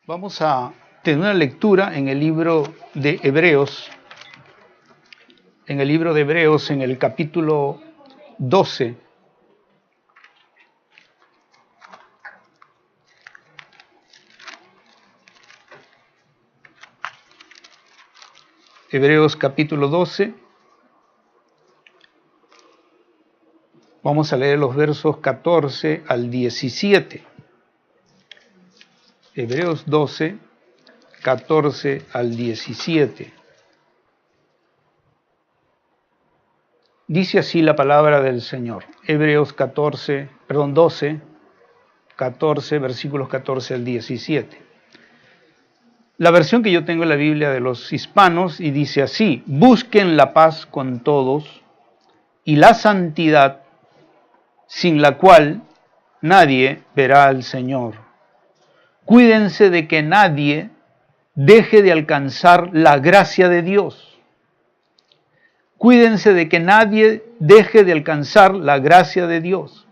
Vamos a tener una lectura en el libro de Hebreos, en el capítulo 12. Hebreos capítulo 12. Vamos a leer los versos 14 al 17. Hebreos 12, 14 al 17. Dice así la palabra del Señor. Hebreos 12, 14, versículos 14 al 17. La versión que yo tengo en la Biblia de los hispanos y dice así: busquen la paz con todos y la santidad, sin la cual nadie verá al Señor. Cuídense de que nadie deje de alcanzar la gracia de Dios. Cuídense de que nadie deje de alcanzar la gracia de Dios.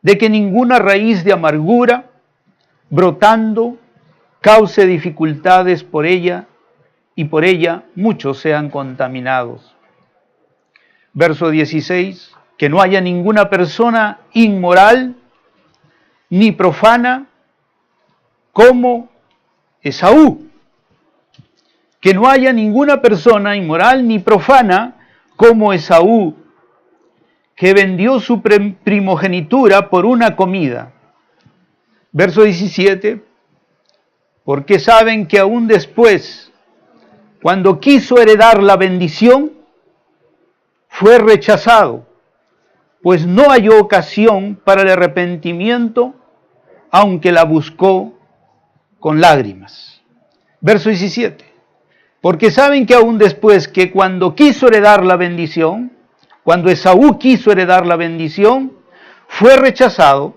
De que ninguna raíz de amargura brotando cause dificultades por ella y por ella muchos sean contaminados. Verso 16, que no haya ninguna persona inmoral ni profana como Esaú. Que no haya ninguna persona inmoral ni profana como Esaú, que vendió su primogenitura por una comida. Verso 17, porque saben que aún después, cuando quiso heredar la bendición, fue rechazado, pues no halló ocasión para el arrepentimiento, aunque la buscó con lágrimas. Verso 17, porque saben que aún después que cuando quiso heredar la bendición, cuando Esaú quiso heredar la bendición, fue rechazado,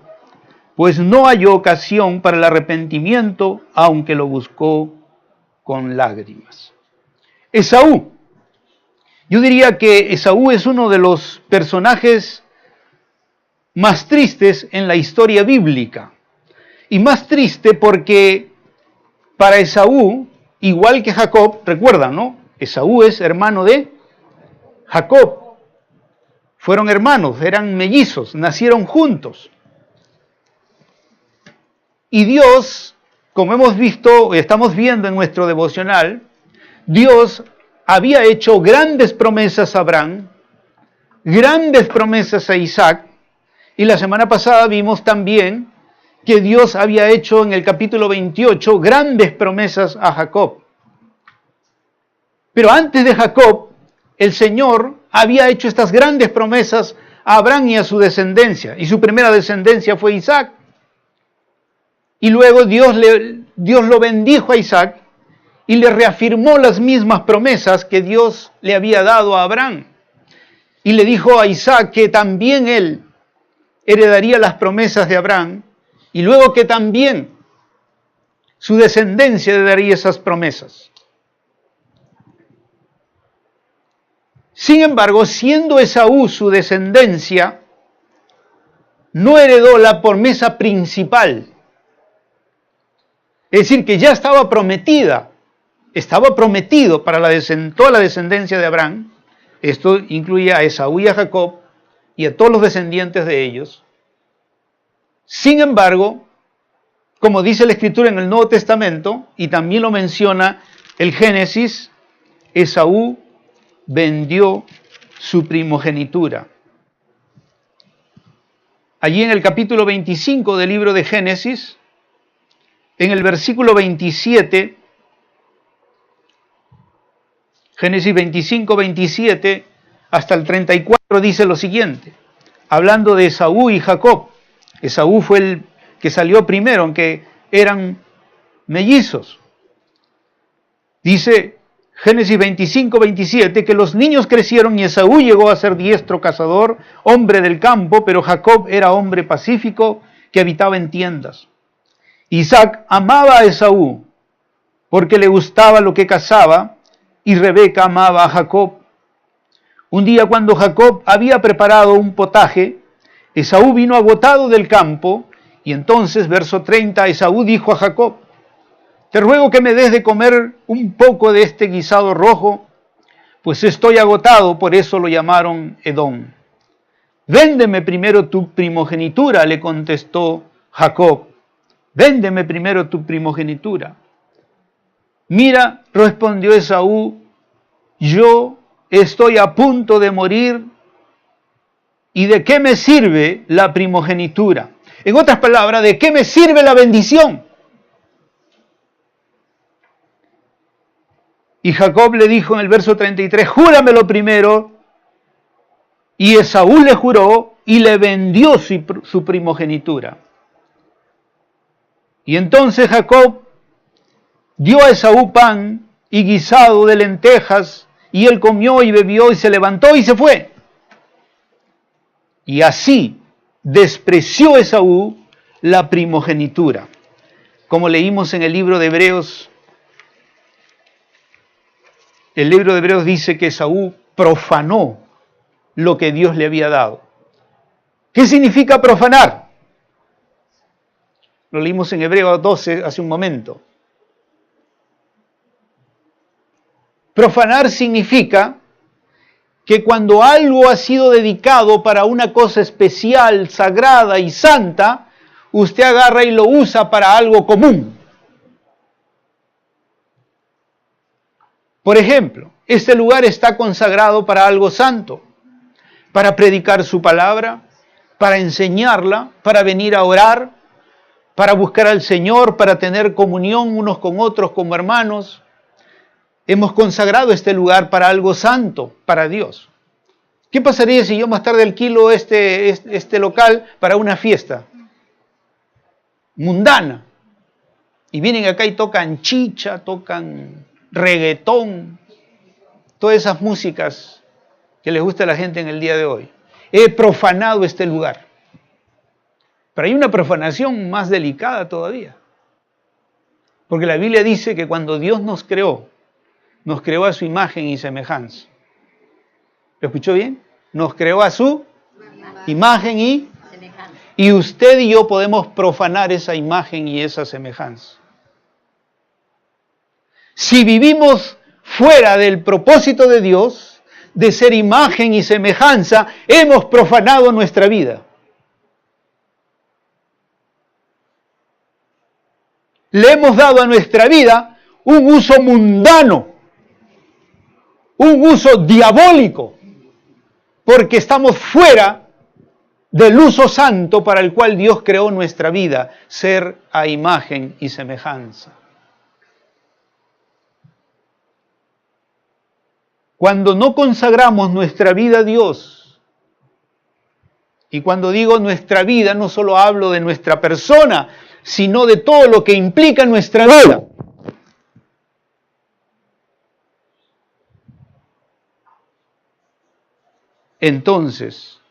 pues no halló ocasión para el arrepentimiento, aunque lo buscó con lágrimas. Esaú. Yo diría que Esaú es uno de los personajes más tristes en la historia bíblica. Y más triste porque para Esaú, igual que Jacob, recuerdan, ¿no? Esaú es hermano de Jacob. Fueron hermanos, eran mellizos, nacieron juntos. Y Dios, como hemos visto, estamos viendo en nuestro devocional, Dios había hecho grandes promesas a Abraham, grandes promesas a Isaac, y la semana pasada vimos también que Dios había hecho en el capítulo 28 grandes promesas a Jacob. Pero antes de Jacob, el Señor había hecho estas grandes promesas a Abraham y a su descendencia, y su primera descendencia fue Isaac. Y luego Dios lo bendijo a Isaac y le reafirmó las mismas promesas que Dios le había dado a Abraham. Y le dijo a Isaac que también él heredaría las promesas de Abraham, y luego que también su descendencia heredaría esas promesas. Sin embargo, siendo Esaú su descendencia, no heredó la promesa principal. Es decir, que ya estaba prometida, estaba prometido para toda la descendencia de Abraham. Esto incluía a Esaú y a Jacob y a todos los descendientes de ellos. Sin embargo, como dice la Escritura en el Nuevo Testamento, y también lo menciona el Génesis, Esaú vendió su primogenitura. Allí en el capítulo 25 del libro de Génesis, en el versículo 27, Génesis 25, 27, hasta el 34 dice lo siguiente, hablando de Esaú y Jacob. Esaú fue el que salió primero, aunque eran mellizos. Dice Génesis 25, 27, que los niños crecieron y Esaú llegó a ser diestro cazador, hombre del campo, pero Jacob era hombre pacífico que habitaba en tiendas. Isaac amaba a Esaú porque le gustaba lo que cazaba y Rebeca amaba a Jacob. Un día cuando Jacob había preparado un potaje, Esaú vino agotado del campo y entonces, verso 30, Esaú dijo a Jacob: te ruego que me des de comer un poco de este guisado rojo, pues estoy agotado, por eso lo llamaron Edom. Véndeme primero tu primogenitura, le contestó Jacob. Véndeme primero tu primogenitura. Mira, respondió Esaú, yo estoy a punto de morir, ¿y de qué me sirve la primogenitura? En otras palabras, ¿de qué me sirve la bendición? Y Jacob le dijo en el verso 33, júramelo primero. Y Esaú le juró y le vendió su primogenitura. Y entonces Jacob dio a Esaú pan y guisado de lentejas, y él comió y bebió y se levantó y se fue. Y así despreció Esaú la primogenitura. Como leímos en el libro de Hebreos, el libro de Hebreos dice que Esaú profanó lo que Dios le había dado. ¿Qué significa profanar? Lo leímos en Hebreos 12 hace un momento. Profanar significa que cuando algo ha sido dedicado para una cosa especial, sagrada y santa, usted agarra y lo usa para algo común. Por ejemplo, este lugar está consagrado para algo santo, para predicar su palabra, para enseñarla, para venir a orar, para buscar al Señor, para tener comunión unos con otros como hermanos. Hemos consagrado este lugar para algo santo, para Dios. ¿Qué pasaría si yo más tarde alquilo este local para una fiesta mundana? Y vienen acá y tocan chicha, tocan reggaetón, todas esas músicas que les gusta a la gente en el día de hoy. He profanado este lugar. Pero hay una profanación más delicada todavía. Porque la Biblia dice que cuando Dios nos creó a su imagen y semejanza. ¿Lo escuchó bien? Nos creó a su imagen y semejanza. Y usted y yo podemos profanar esa imagen y esa semejanza. Si vivimos fuera del propósito de Dios, de ser imagen y semejanza, hemos profanado nuestra vida. Le hemos dado a nuestra vida un uso mundano, un uso diabólico, porque estamos fuera del uso santo para el cual Dios creó nuestra vida, ser a imagen y semejanza. Cuando no consagramos nuestra vida a Dios, y cuando digo nuestra vida, no solo hablo de nuestra persona, sino de todo lo que implica nuestra vida. Entonces,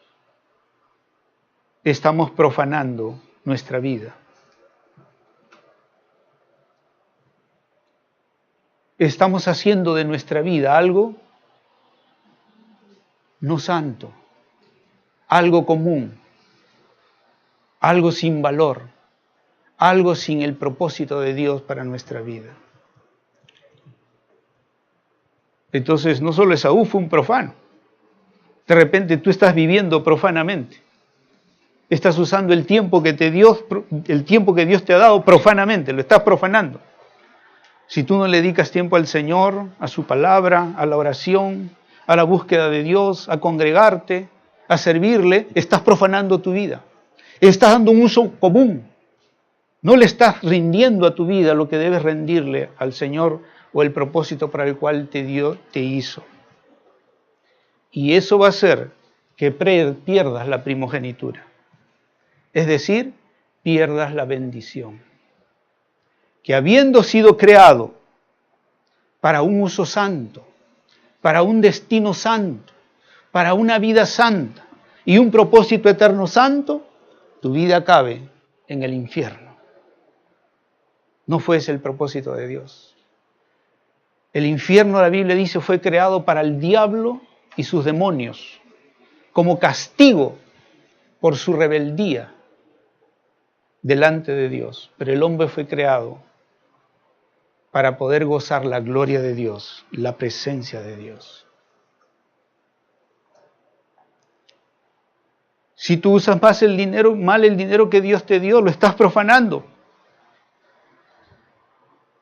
estamos profanando nuestra vida. Estamos haciendo de nuestra vida algo no santo, algo común, algo sin valor, algo sin el propósito de Dios para nuestra vida. Entonces, no solo Esaú fue un profano. De repente tú estás viviendo profanamente. Estás usando el tiempo que Dios te ha dado profanamente, lo estás profanando. Si tú no le dedicas tiempo al Señor, a su palabra, a la oración, a la búsqueda de Dios, a congregarte, a servirle, estás profanando tu vida. Estás dando un uso común. No le estás rindiendo a tu vida lo que debes rendirle al Señor o el propósito para el cual te hizo. Y eso va a hacer que pierdas la primogenitura. Es decir, pierdas la bendición. Que habiendo sido creado para un uso santo, para un destino santo, para una vida santa y un propósito eterno santo, tu vida acabe en el infierno. No fue ese el propósito de Dios. El infierno, la Biblia dice, fue creado para el diablo y sus demonios, como castigo por su rebeldía delante de Dios. Pero el hombre fue creado para poder gozar la gloria de Dios, la presencia de Dios. Si tú usas mal el dinero que Dios te dio, lo estás profanando.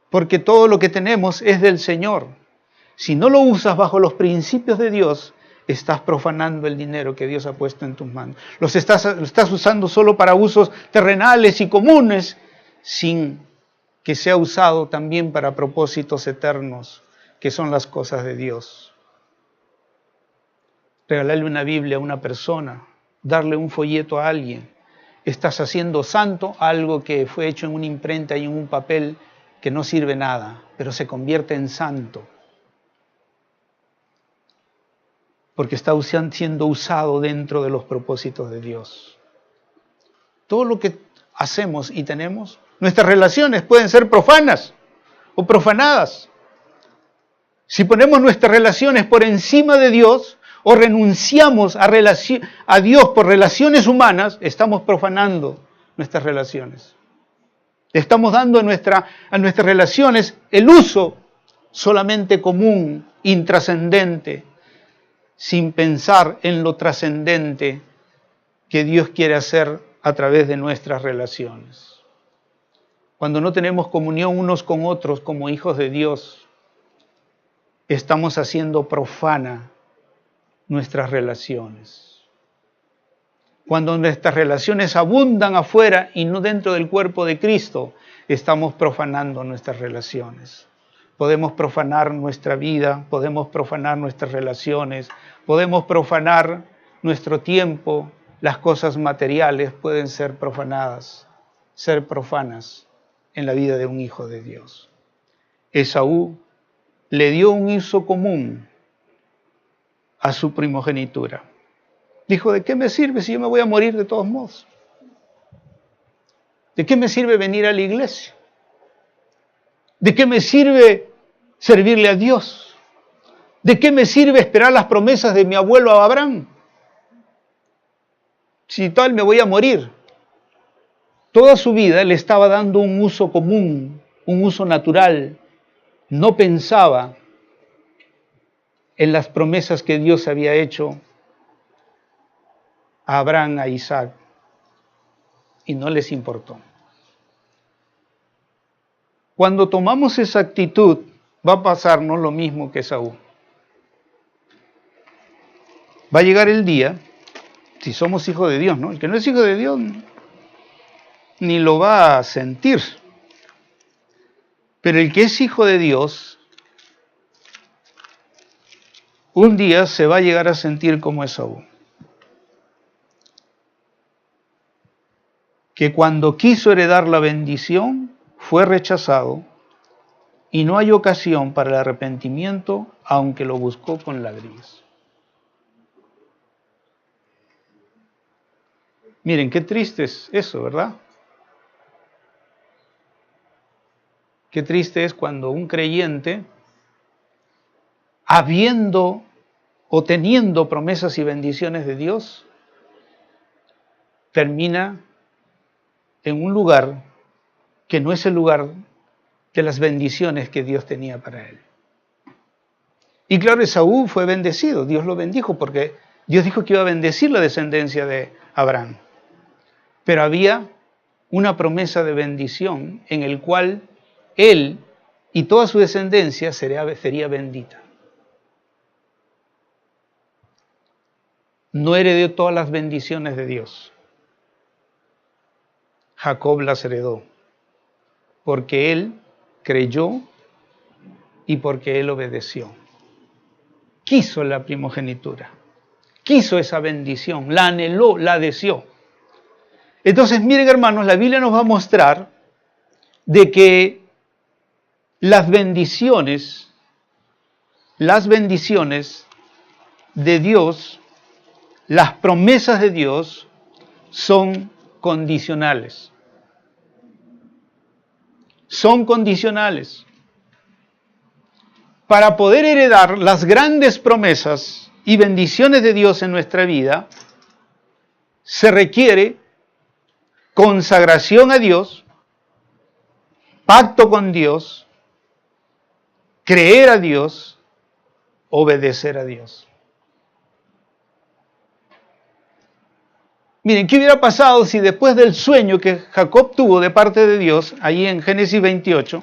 Porque todo lo que tenemos es del Señor. Si no lo usas bajo los principios de Dios, estás profanando el dinero que Dios ha puesto en tus manos. Lo estás usando solo para usos terrenales y comunes, sin que sea usado también para propósitos eternos, que son las cosas de Dios. Regalarle una Biblia a una persona, darle un folleto a alguien. Estás haciendo santo algo que fue hecho en una imprenta y en un papel que no sirve nada, pero se convierte en santo. Porque está siendo usado dentro de los propósitos de Dios. Todo lo que hacemos y tenemos, nuestras relaciones pueden ser profanas o profanadas. Si ponemos nuestras relaciones por encima de Dios o renunciamos a Dios por relaciones humanas, estamos profanando nuestras relaciones. Estamos dando a nuestras relaciones el uso solamente común, intrascendente, sin pensar en lo trascendente que Dios quiere hacer a través de nuestras relaciones. Cuando no tenemos comunión unos con otros como hijos de Dios, estamos haciendo profana nuestras relaciones. Cuando nuestras relaciones abundan afuera y no dentro del cuerpo de Cristo, estamos profanando nuestras relaciones. Podemos profanar nuestra vida, podemos profanar nuestras relaciones, podemos profanar nuestro tiempo, las cosas materiales pueden ser profanadas, ser profanas en la vida de un hijo de Dios. Esaú le dio un uso común a su primogenitura. Dijo, ¿de qué me sirve si yo me voy a morir de todos modos? ¿De qué me sirve venir a la iglesia? ¿De qué me sirve servirle a Dios? ¿De qué me sirve esperar las promesas de mi abuelo Abraham? Si tal me voy a morir. Toda su vida le estaba dando un uso común, un uso natural. No pensaba en las promesas que Dios había hecho a Abraham, a Isaac, y no les importó. Cuando tomamos esa actitud, va a pasarnos lo mismo que Esaú. Va a llegar el día, si somos hijos de Dios, ¿no? El que no es hijo de Dios ni lo va a sentir. Pero el que es hijo de Dios, un día se va a llegar a sentir como Esaú. Que cuando quiso heredar la bendición, fue rechazado y no hay ocasión para el arrepentimiento, aunque lo buscó con lágrimas. Miren, qué triste es eso, ¿verdad? Qué triste es cuando un creyente, habiendo o teniendo promesas y bendiciones de Dios, termina en un lugar que no es el lugar de las bendiciones que Dios tenía para él. Y claro, Esaú fue bendecido, Dios lo bendijo porque Dios dijo que iba a bendecir la descendencia de Abraham. Pero había una promesa de bendición en el cual él y toda su descendencia sería bendita. No heredó todas las bendiciones de Dios. Jacob las heredó, porque él creyó y porque él obedeció. Quiso la primogenitura, quiso esa bendición, la anheló, la deseó. Entonces, miren hermanos, la Biblia nos va a mostrar de que las bendiciones de Dios, las promesas de Dios son condicionales. Son condicionales. Para poder heredar las grandes promesas y bendiciones de Dios en nuestra vida, se requiere consagración a Dios, pacto con Dios, creer a Dios, obedecer a Dios. Miren, ¿qué hubiera pasado si después del sueño que Jacob tuvo de parte de Dios, ahí en Génesis 28,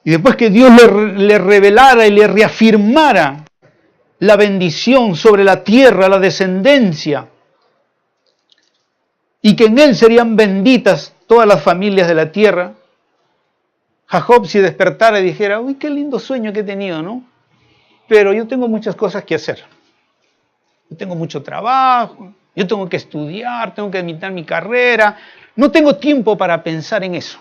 y después que Dios le revelara y le reafirmara la bendición sobre la tierra, la descendencia, y que en él serían benditas todas las familias de la tierra, Jacob si despertara y dijera, uy, qué lindo sueño que he tenido, ¿no? Pero yo tengo muchas cosas que hacer. Yo tengo mucho trabajo, yo tengo que estudiar, tengo que terminar mi carrera, no tengo tiempo para pensar en eso.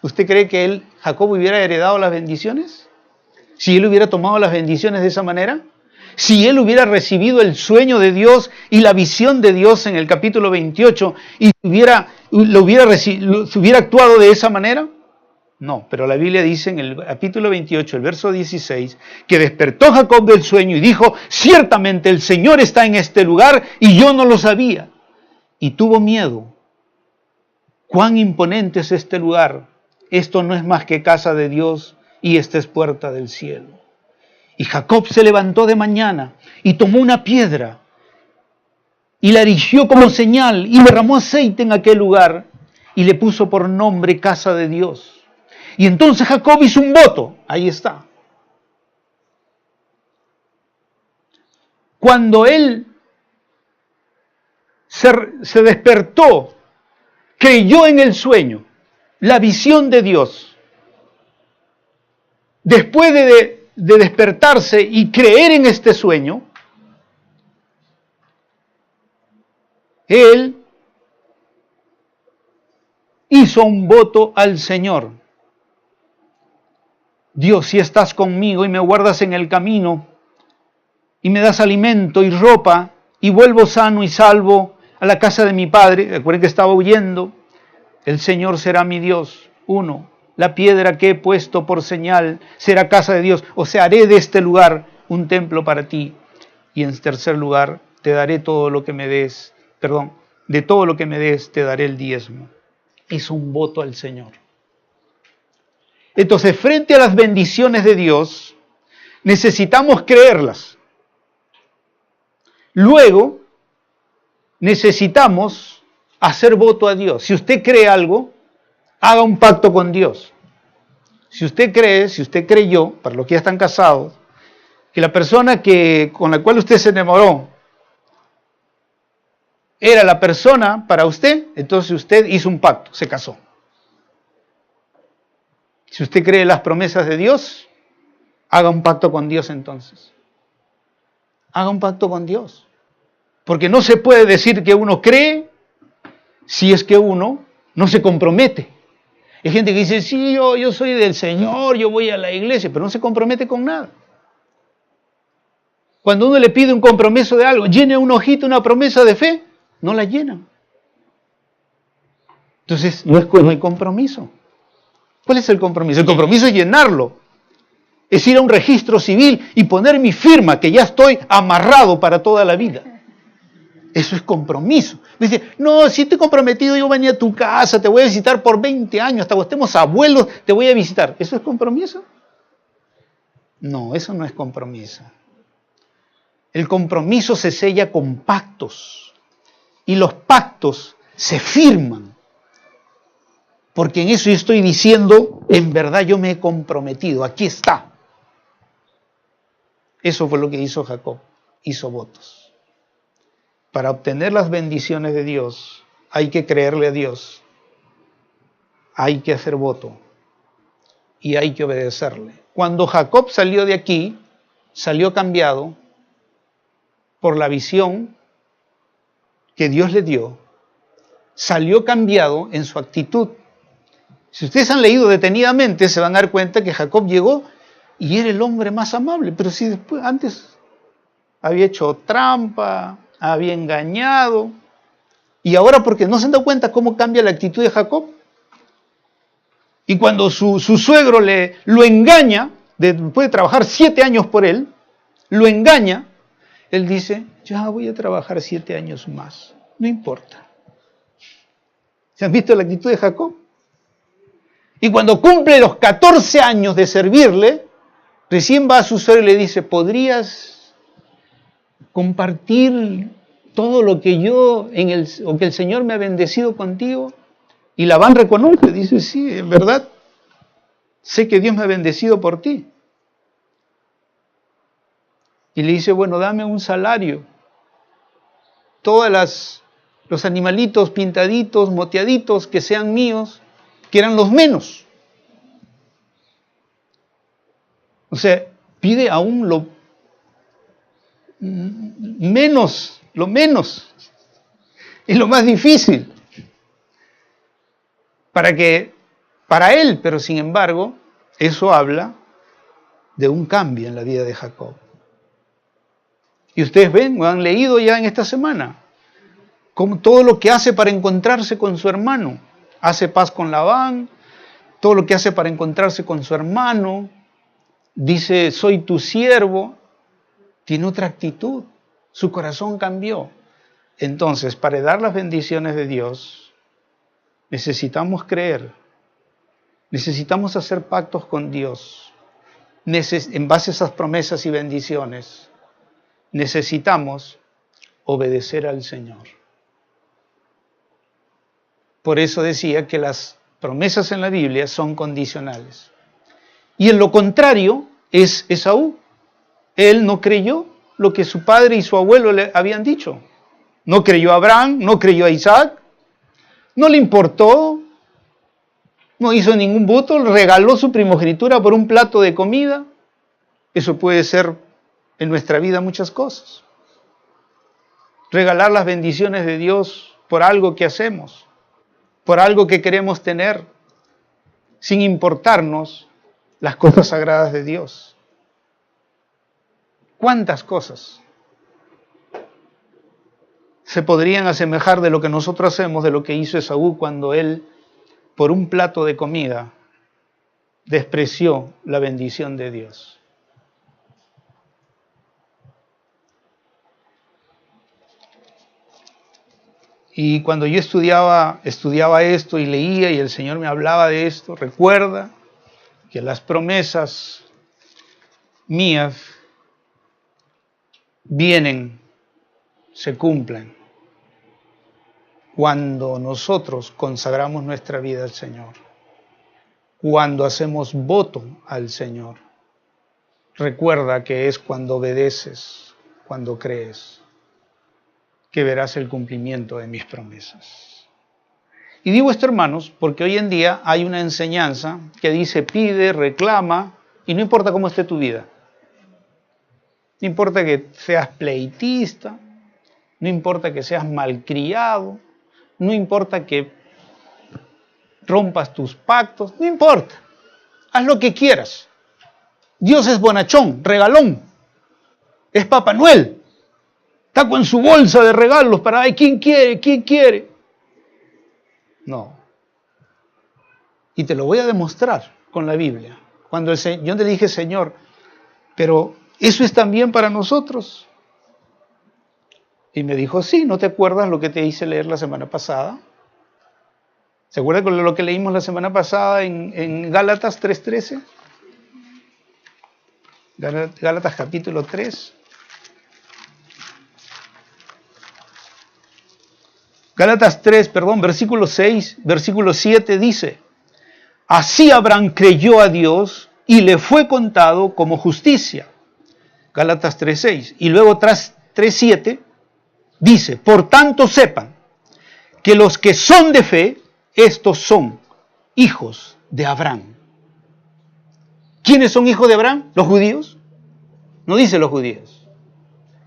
¿Usted cree que Jacob hubiera heredado las bendiciones? Si él hubiera tomado las bendiciones de esa manera, si él hubiera recibido el sueño de Dios y la visión de Dios en el capítulo 28 y hubiera actuado de esa manera, no, pero la Biblia dice en el capítulo 28, el verso 16, que despertó Jacob del sueño y dijo, ciertamente el Señor está en este lugar y yo no lo sabía. Y tuvo miedo. Cuán imponente es este lugar. Esto no es más que casa de Dios y esta es puerta del cielo. Y Jacob se levantó de mañana y tomó una piedra y la erigió como señal y derramó aceite en aquel lugar y le puso por nombre casa de Dios. Y entonces Jacob hizo un voto, ahí está. Cuando él se despertó, creyó en el sueño, la visión de Dios. Después de despertarse y creer en este sueño, él hizo un voto al Señor. Dios, si estás conmigo y me guardas en el camino y me das alimento y ropa y vuelvo sano y salvo a la casa de mi padre, recuerden que estaba huyendo, el Señor será mi Dios. 1, la piedra que he puesto por señal será casa de Dios, o sea, haré de este lugar un templo para ti. Y en tercer lugar, te daré todo lo que me des, de todo lo que me des te daré el diezmo. Hizo un voto al Señor. Entonces, frente a las bendiciones de Dios, necesitamos creerlas. Luego, necesitamos hacer voto a Dios. Si usted cree algo, haga un pacto con Dios. Si usted creyó, para los que ya están casados, que la persona con la cual usted se enamoró era la persona para usted, entonces usted hizo un pacto, se casó. Si usted cree en las promesas de Dios, haga un pacto con Dios entonces. Haga un pacto con Dios. Porque no se puede decir que uno cree si es que uno no se compromete. Hay gente que dice, sí, yo soy del Señor, yo voy a la iglesia, pero no se compromete con nada. Cuando uno le pide un compromiso de algo, llene un hojito, una promesa de fe, no la llenan. Entonces, no hay compromiso. ¿Cuál es el compromiso? El compromiso es llenarlo. Es ir a un registro civil y poner mi firma, que ya estoy amarrado para toda la vida. Eso es compromiso. Me dice, no, si estoy comprometido, yo voy a tu casa, te voy a visitar por 20 años, hasta cuando estemos abuelos, te voy a visitar. ¿Eso es compromiso? No, eso no es compromiso. El compromiso se sella con pactos. Y los pactos se firman. Porque en eso yo estoy diciendo, en verdad yo me he comprometido, aquí está. Eso fue lo que hizo Jacob, hizo votos. Para obtener las bendiciones de Dios, hay que creerle a Dios, hay que hacer voto y hay que obedecerle. Cuando Jacob salió de aquí, salió cambiado por la visión que Dios le dio, salió cambiado en su actitud. Si ustedes han leído detenidamente, se van a dar cuenta que Jacob llegó y era el hombre más amable, pero si después, antes había hecho trampa, había engañado, y ahora porque no se han dado cuenta cómo cambia la actitud de Jacob. Y cuando su suegro lo engaña, después de trabajar 7 años por él, lo engaña, él dice, ya voy a trabajar 7 años más, no importa. ¿Se han visto la actitud de Jacob? Y cuando cumple los 14 años de servirle, recién va a su suegro y le dice, ¿podrías compartir todo lo que o que el Señor me ha bendecido contigo? Y Labán reconoce, dice, sí, en verdad, sé que Dios me ha bendecido por ti. Y le dice, bueno, dame un salario. Todos los animalitos pintaditos, moteaditos, que sean míos, que eran los menos. O sea, pide aún lo menos, es lo más difícil. Para él, pero sin embargo, eso habla de un cambio en la vida de Jacob. Y ustedes ven, o han leído ya en esta semana, como todo lo que hace para encontrarse con su hermano. Hace paz con Labán, todo lo que hace para encontrarse con su hermano. Dice, soy tu siervo. Tiene otra actitud. Su corazón cambió. Entonces, para dar las bendiciones de Dios, necesitamos creer. Necesitamos hacer pactos con Dios. En base a esas promesas y bendiciones, necesitamos obedecer al Señor. Por eso decía que las promesas en la Biblia son condicionales. Y en lo contrario es Esaú. Él no creyó lo que su padre y su abuelo le habían dicho. No creyó a Abraham, no creyó a Isaac, no le importó, no hizo ningún voto, regaló su primogenitura por un plato de comida. Eso puede ser en nuestra vida muchas cosas. Regalar las bendiciones de Dios por algo que hacemos, por algo que queremos tener, sin importarnos las cosas sagradas de Dios. ¿Cuántas cosas se podrían asemejar de lo que nosotros hacemos, de lo que hizo Esaú cuando él, por un plato de comida, despreció la bendición de Dios? Y cuando yo estudiaba esto y leía y el Señor me hablaba de esto, recuerda que las promesas mías vienen, se cumplen cuando nosotros consagramos nuestra vida al Señor, cuando hacemos voto al Señor. Recuerda que es cuando obedeces, cuando crees, que verás el cumplimiento de mis promesas. Y digo esto, hermanos, porque hoy en día hay una enseñanza que dice pide, reclama, y no importa cómo esté tu vida. No importa que seas pleitista, no importa que seas malcriado, no importa que rompas tus pactos, no importa. Haz lo que quieras. Dios es bonachón, regalón. Es Papá Noel. Está con su bolsa de regalos para, ay, ¿quién quiere? ¿Quién quiere? No. Y te lo voy a demostrar con la Biblia. Cuando yo le dije, Señor, pero ¿eso es también para nosotros? Y me dijo, sí, ¿no te acuerdas lo que te hice leer la semana pasada? ¿Se acuerdan con lo que leímos la semana pasada en Gálatas 3:13? Gálatas capítulo 3. Gálatas 3, versículo 6, versículo 7 dice, así Abraham creyó a Dios y le fue contado como justicia. Gálatas 3:6. Y luego tras 3:7 dice, por tanto sepan que los que son de fe, estos son hijos de Abraham. ¿Quiénes son hijos de Abraham? ¿Los judíos? No dice los judíos.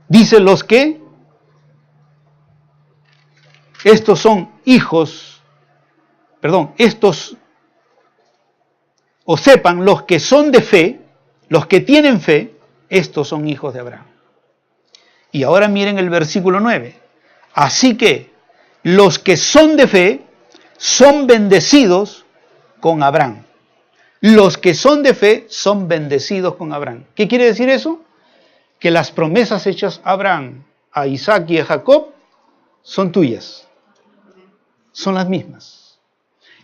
Dice los que estos son hijos, o sepan, los que son de fe, los que tienen fe, estos son hijos de Abraham. Y ahora miren el versículo 9. Así que los que son de fe son bendecidos con Abraham. Los que son de fe son bendecidos con Abraham. ¿Qué quiere decir eso? Que las promesas hechas a Abraham, a Isaac y a Jacob son tuyas. Son las mismas.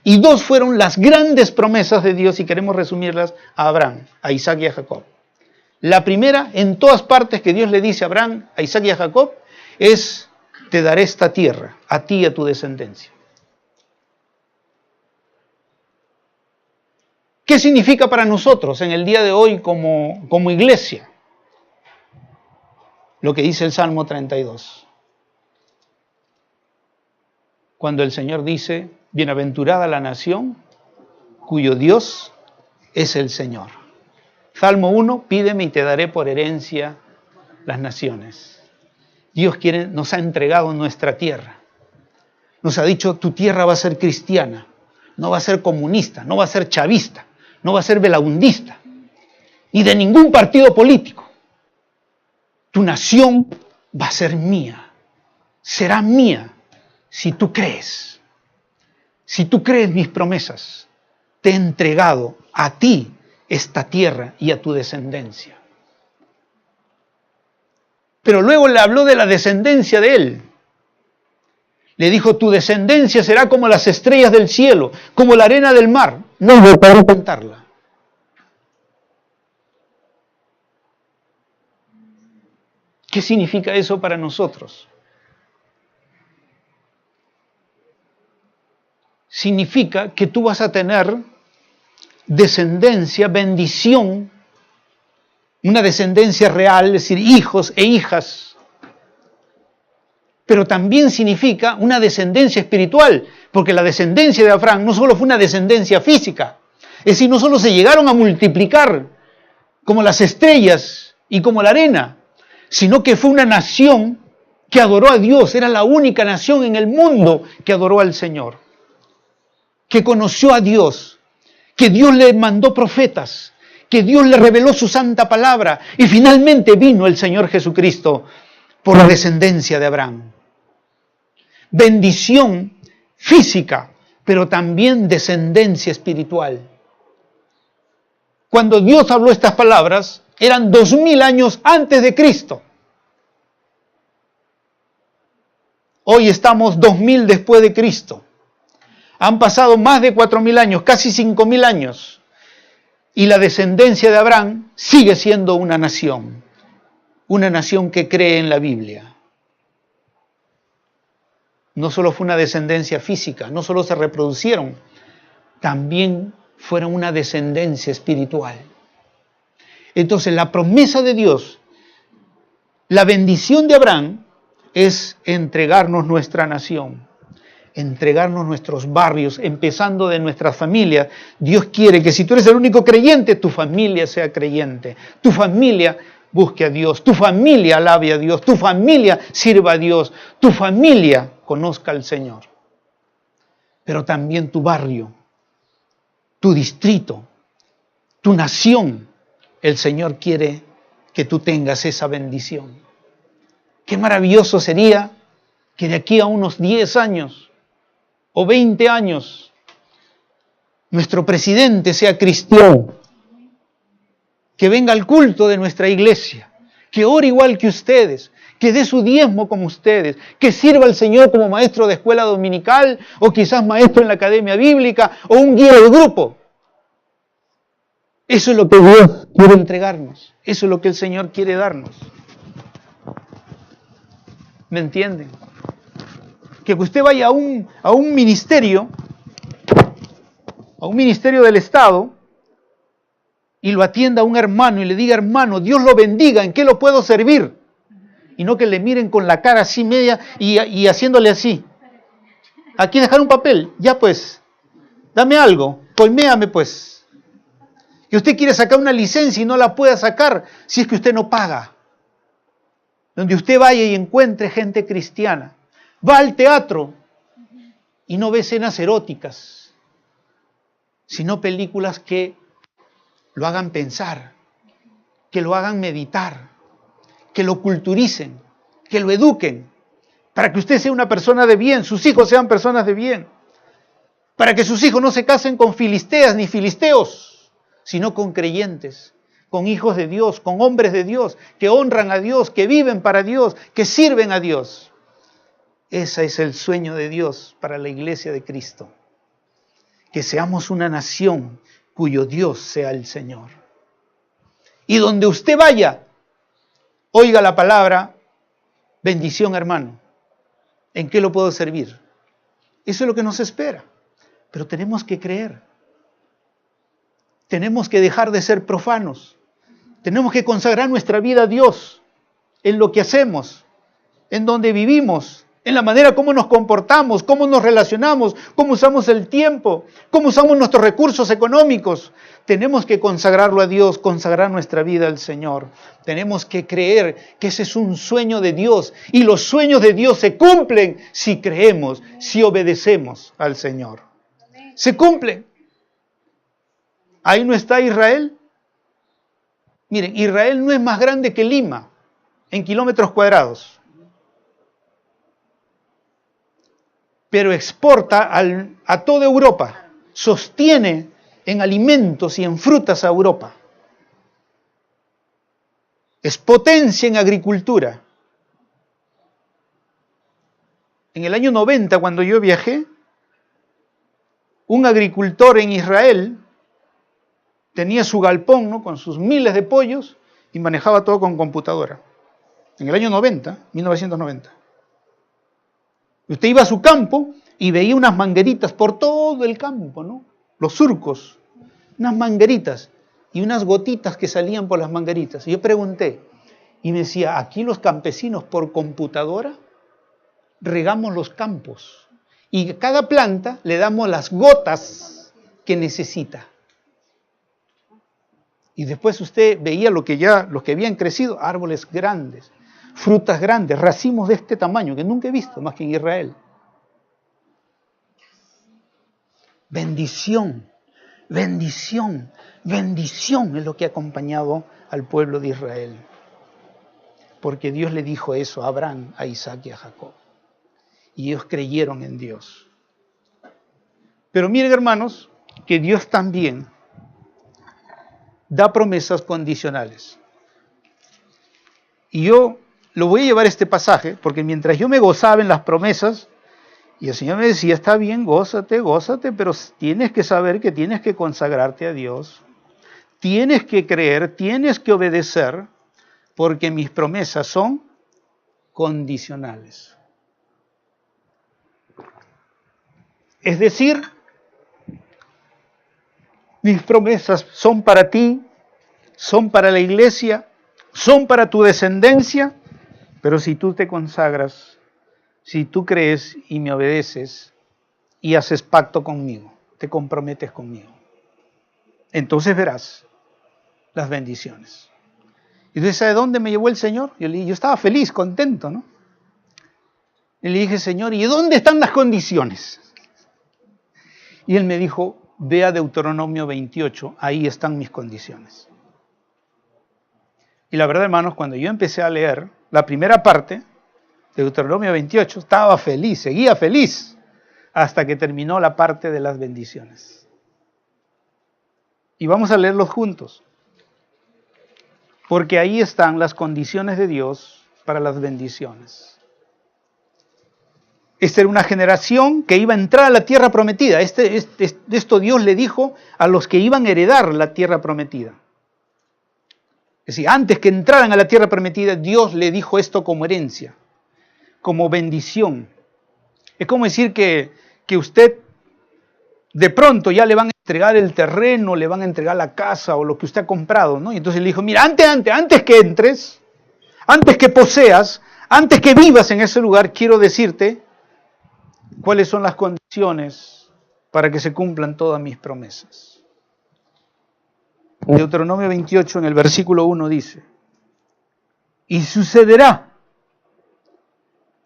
Y dos fueron las grandes promesas de Dios, y queremos resumirlas, a Abraham, a Isaac y a Jacob. La primera, en todas partes que Dios le dice a Abraham, a Isaac y a Jacob, es: te daré esta tierra, a ti y a tu descendencia. ¿Qué significa para nosotros en el día de hoy como iglesia? Lo que dice el Salmo 32. Cuando el Señor dice: bienaventurada la nación cuyo Dios es el Señor. Salmo 1, pídeme y te daré por herencia las naciones. Dios nos ha entregado nuestra tierra. Nos ha dicho: tu tierra va a ser cristiana, no va a ser comunista, no va a ser chavista, no va a ser belaundista, ni de ningún partido político. Tu nación va a ser mía, será mía si tú crees. Si tú crees mis promesas, te he entregado a ti esta tierra y a tu descendencia. Pero luego le habló de la descendencia de él. Le dijo: tu descendencia será como las estrellas del cielo, como la arena del mar. No voy a poder contarla. ¿Qué significa eso para nosotros? Significa que tú vas a tener descendencia, bendición, una descendencia real, es decir, hijos e hijas. Pero también significa una descendencia espiritual, porque la descendencia de Abraham no solo fue una descendencia física, es decir, no solo se llegaron a multiplicar como las estrellas y como la arena, sino que fue una nación que adoró a Dios, era la única nación en el mundo que adoró al Señor, que conoció a Dios, que Dios le mandó profetas, que Dios le reveló su santa palabra, y finalmente vino el Señor Jesucristo por la descendencia de Abraham. Bendición física, pero también descendencia espiritual. Cuando Dios habló estas palabras, eran 2000 años antes de Cristo. Hoy estamos 2000 después de Cristo. Han pasado más de 4000 años, casi 5000 años. Y la descendencia de Abraham sigue siendo una nación que cree en la Biblia. No solo fue una descendencia física, no solo se reproducieron, también fueron una descendencia espiritual. Entonces la promesa de Dios, la bendición de Abraham es entregarnos nuestra nación, entregarnos nuestros barrios, empezando de nuestras familias. Dios quiere que si tú eres el único creyente, tu familia sea creyente, tu familia busque a Dios, tu familia alabe a Dios, tu familia sirva a Dios, tu familia conozca al Señor. Pero también tu barrio, tu distrito, tu nación, el Señor quiere que tú tengas esa bendición. Qué maravilloso sería que de aquí a unos 10 años o 20 años nuestro presidente sea cristiano, que venga al culto de nuestra iglesia, que ore igual que ustedes, que dé su diezmo como ustedes, que sirva al Señor como maestro de escuela dominical o quizás maestro en la academia bíblica o un guía de grupo. Eso es lo que Dios quiere entregarnos, eso es lo que el Señor quiere darnos. ¿Me entienden? Que usted vaya a un ministerio del Estado y lo atienda a un hermano y le diga: hermano, Dios lo bendiga, ¿en qué lo puedo servir? Y no que le miren con la cara así media y haciéndole así. Aquí dejar un papel, ya pues, dame algo, colméame pues. Que usted quiere sacar una licencia y no la pueda sacar si es que usted no paga. Donde usted vaya y encuentre gente cristiana. Va al teatro y no ve escenas eróticas, sino películas que lo hagan pensar, que lo hagan meditar, que lo culturicen, que lo eduquen, para que usted sea una persona de bien, sus hijos sean personas de bien, para que sus hijos no se casen con filisteas ni filisteos, sino con creyentes, con hijos de Dios, con hombres de Dios, que honran a Dios, que viven para Dios, que sirven a Dios. Ese es el sueño de Dios para la iglesia de Cristo. que seamos una nación cuyo Dios sea el Señor. Y donde usted vaya, oiga la palabra, bendición, hermano. ¿En qué lo puedo servir? Eso es lo que nos espera. Pero tenemos que creer. Tenemos que dejar de ser profanos. Tenemos que consagrar nuestra vida a Dios en lo que hacemos, en donde vivimos, en la manera como nos comportamos, cómo nos relacionamos, cómo usamos el tiempo, cómo usamos nuestros recursos económicos. Tenemos que consagrarlo a Dios, consagrar nuestra vida al Señor. Tenemos que creer que ese es un sueño de Dios y los sueños de Dios se cumplen si creemos, si obedecemos al Señor. Se cumplen. Ahí no está Israel. Miren, Israel no es más grande que Lima en kilómetros cuadrados, pero exporta a toda Europa, sostiene en alimentos y en frutas a Europa. Es potencia en agricultura. En el año 90, cuando yo viajé, un agricultor en Israel tenía su galpón, ¿no?, con sus miles de pollos y manejaba todo con computadora. En el año 90, 1990. Usted iba a su campo y veía unas mangueritas por todo el campo, ¿no? Los surcos, unas mangueritas y unas gotitas que salían por las mangueritas. Y yo pregunté, y me decía, aquí los campesinos por computadora regamos los campos y a cada planta le damos las gotas que necesita. Y después usted veía los que habían crecido, árboles grandes, frutas grandes, racimos de este tamaño que nunca he visto más que en Israel. Bendición, bendición, bendición es lo que ha acompañado al pueblo de Israel. Porque Dios le dijo eso a Abraham, a Isaac y a Jacob. Y ellos creyeron en Dios. Pero miren, hermanos, que Dios también da promesas condicionales. Y yo lo voy a llevar a este pasaje, porque mientras yo me gozaba en las promesas, y el Señor me decía, está bien, gózate, pero tienes que saber que tienes que consagrarte a Dios, tienes que creer, tienes que obedecer, porque mis promesas son condicionales. Es decir, mis promesas son para ti, son para la iglesia, son para tu descendencia, pero si tú te consagras, si tú crees y me obedeces y haces pacto conmigo, te comprometes conmigo, entonces verás las bendiciones. Y entonces, ¿sabe dónde me llevó el Señor? Yo estaba feliz, contento, ¿no? Y le dije, Señor, ¿y dónde están las condiciones? Y Él me dijo, ve a Deuteronomio 28, ahí están mis condiciones. Y la verdad, hermanos, cuando yo empecé a leer la primera parte de Deuteronomio 28, estaba feliz, seguía feliz, hasta que terminó la parte de las bendiciones. Y vamos a leerlos juntos, porque ahí están las condiciones de Dios para las bendiciones. Esta era una generación que iba a entrar a la tierra prometida. Esto Dios le dijo a los que iban a heredar la tierra prometida. Es decir, antes que entraran a la tierra prometida, Dios le dijo esto como herencia, como bendición. Es como decir que usted de pronto ya le van a entregar el terreno, le van a entregar la casa o lo que usted ha comprado, ¿no? Y entonces le dijo, mira, antes que entres, antes que poseas, antes que vivas en ese lugar, quiero decirte cuáles son las condiciones para que se cumplan todas mis promesas. Deuteronomio 28 en el versículo 1 dice, y sucederá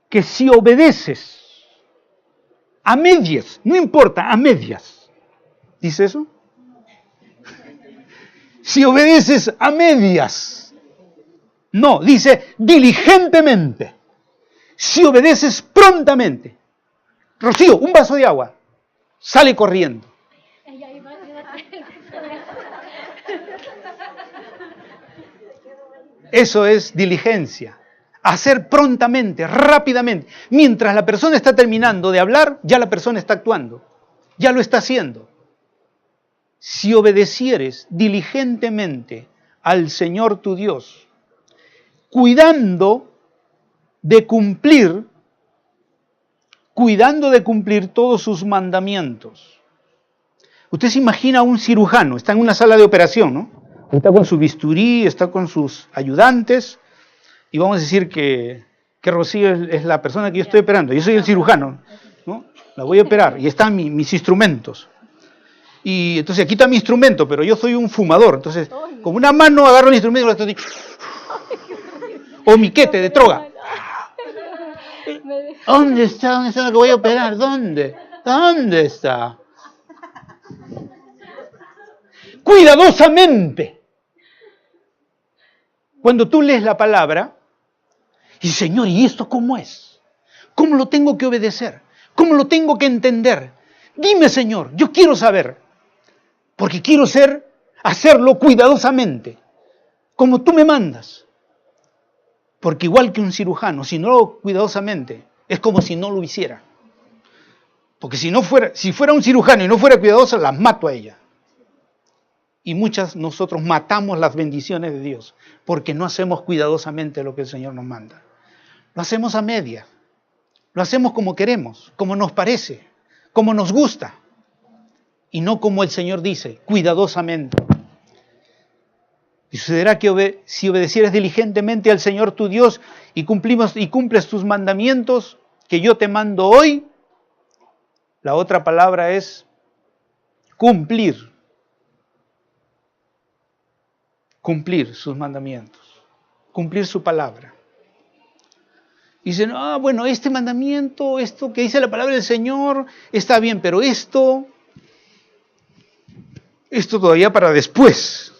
que si obedeces a medias, no importa, a medias, ¿dice eso? Si obedeces a medias, no, dice diligentemente, si obedeces prontamente, Rocío, un vaso de agua, sale corriendo. Eso es diligencia. Hacer prontamente, rápidamente. Mientras la persona está terminando de hablar, ya la persona está actuando. Ya lo está haciendo. si obedecieres diligentemente al Señor tu Dios, cuidando de cumplir todos sus mandamientos. Usted se imagina a un cirujano, está en una sala de operación, ¿no? Está con su bisturí, está con sus ayudantes, y vamos a decir que Rocío es la persona que yo estoy operando, yo soy el cirujano, ¿no? La voy a operar, y están mis instrumentos. Y entonces aquí está mi instrumento, pero yo soy un fumador, entonces con una mano agarro el instrumento y lo estoy... O miquete de droga. ¿Dónde está lo que voy a operar? ¿Dónde está? Cuidadosamente. Cuando tú lees la palabra, y Señor, ¿y esto cómo es? ¿Cómo lo tengo que obedecer? ¿Cómo lo tengo que entender? Dime, Señor, yo quiero saber, porque quiero hacerlo cuidadosamente, como tú me mandas. Porque igual que un cirujano, si no lo hago cuidadosamente, es como si no lo hiciera. Porque si fuera un cirujano y no fuera cuidadoso, las mato a ella. Y nosotros matamos las bendiciones de Dios, porque no hacemos cuidadosamente lo que el Señor nos manda. Lo hacemos a media, lo hacemos como queremos, como nos parece, como nos gusta, y no como el Señor dice, cuidadosamente. Y sucederá que si obedecieres diligentemente al Señor tu Dios y cumples tus mandamientos que yo te mando hoy, la otra palabra es cumplir sus mandamientos, cumplir su palabra. Dicen, bueno, este mandamiento, esto que dice la palabra del Señor, está bien, pero esto todavía para después.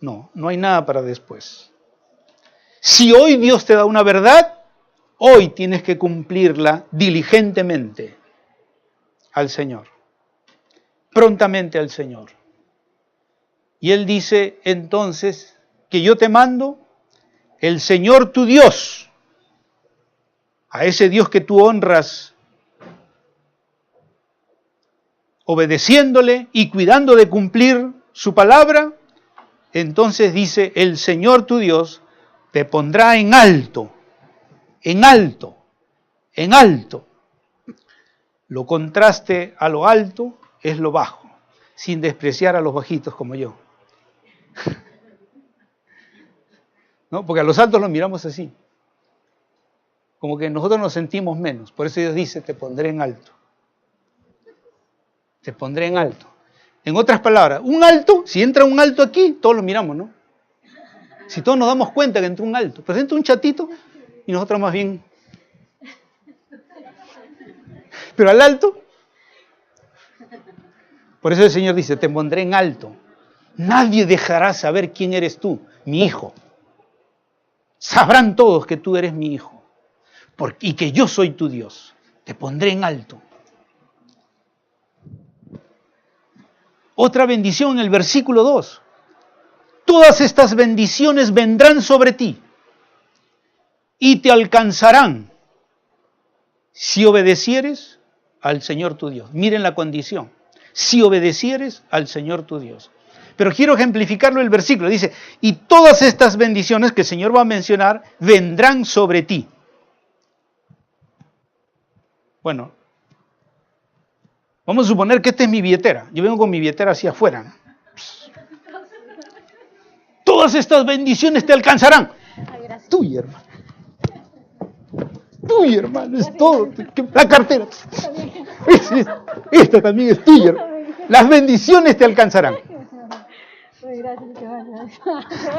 No hay nada para después. Si hoy Dios te da una verdad, hoy tienes que cumplirla diligentemente al Señor, prontamente al Señor. Y Él dice entonces que yo te mando el Señor tu Dios, a ese Dios que tú honras, obedeciéndole y cuidando de cumplir su palabra. Entonces dice, el Señor tu Dios te pondrá en alto, en alto, en alto. Lo contraste a lo alto es lo bajo, sin despreciar a los bajitos como yo. ¿No? Porque a los altos los miramos así, como que nosotros nos sentimos menos. Por eso Dios dice, te pondré en alto. Te pondré en alto. En otras palabras, un alto, si entra un alto aquí, todos lo miramos, ¿no? Si todos nos damos cuenta que entró un alto, pero entra un chatito y nosotros más bien. Pero al alto, por eso el Señor dice, te pondré en alto. Nadie dejará saber quién eres tú, mi hijo. Sabrán todos que tú eres mi hijo y que yo soy tu Dios. Te pondré en alto. Otra bendición en el versículo 2. Todas estas bendiciones vendrán sobre ti y te alcanzarán si obedecieres al Señor tu Dios. Miren la condición. Si obedecieres al Señor tu Dios. Pero quiero ejemplificarlo el versículo. Dice, y todas estas bendiciones que el Señor va a mencionar vendrán sobre ti. Bueno, vamos a suponer que esta es mi billetera. Yo vengo con mi billetera hacia afuera. Todas estas bendiciones te alcanzarán. Tuya, hermano. Tuya, hermano. Es todo. La cartera. Esta también es tuya. Las bendiciones te alcanzarán.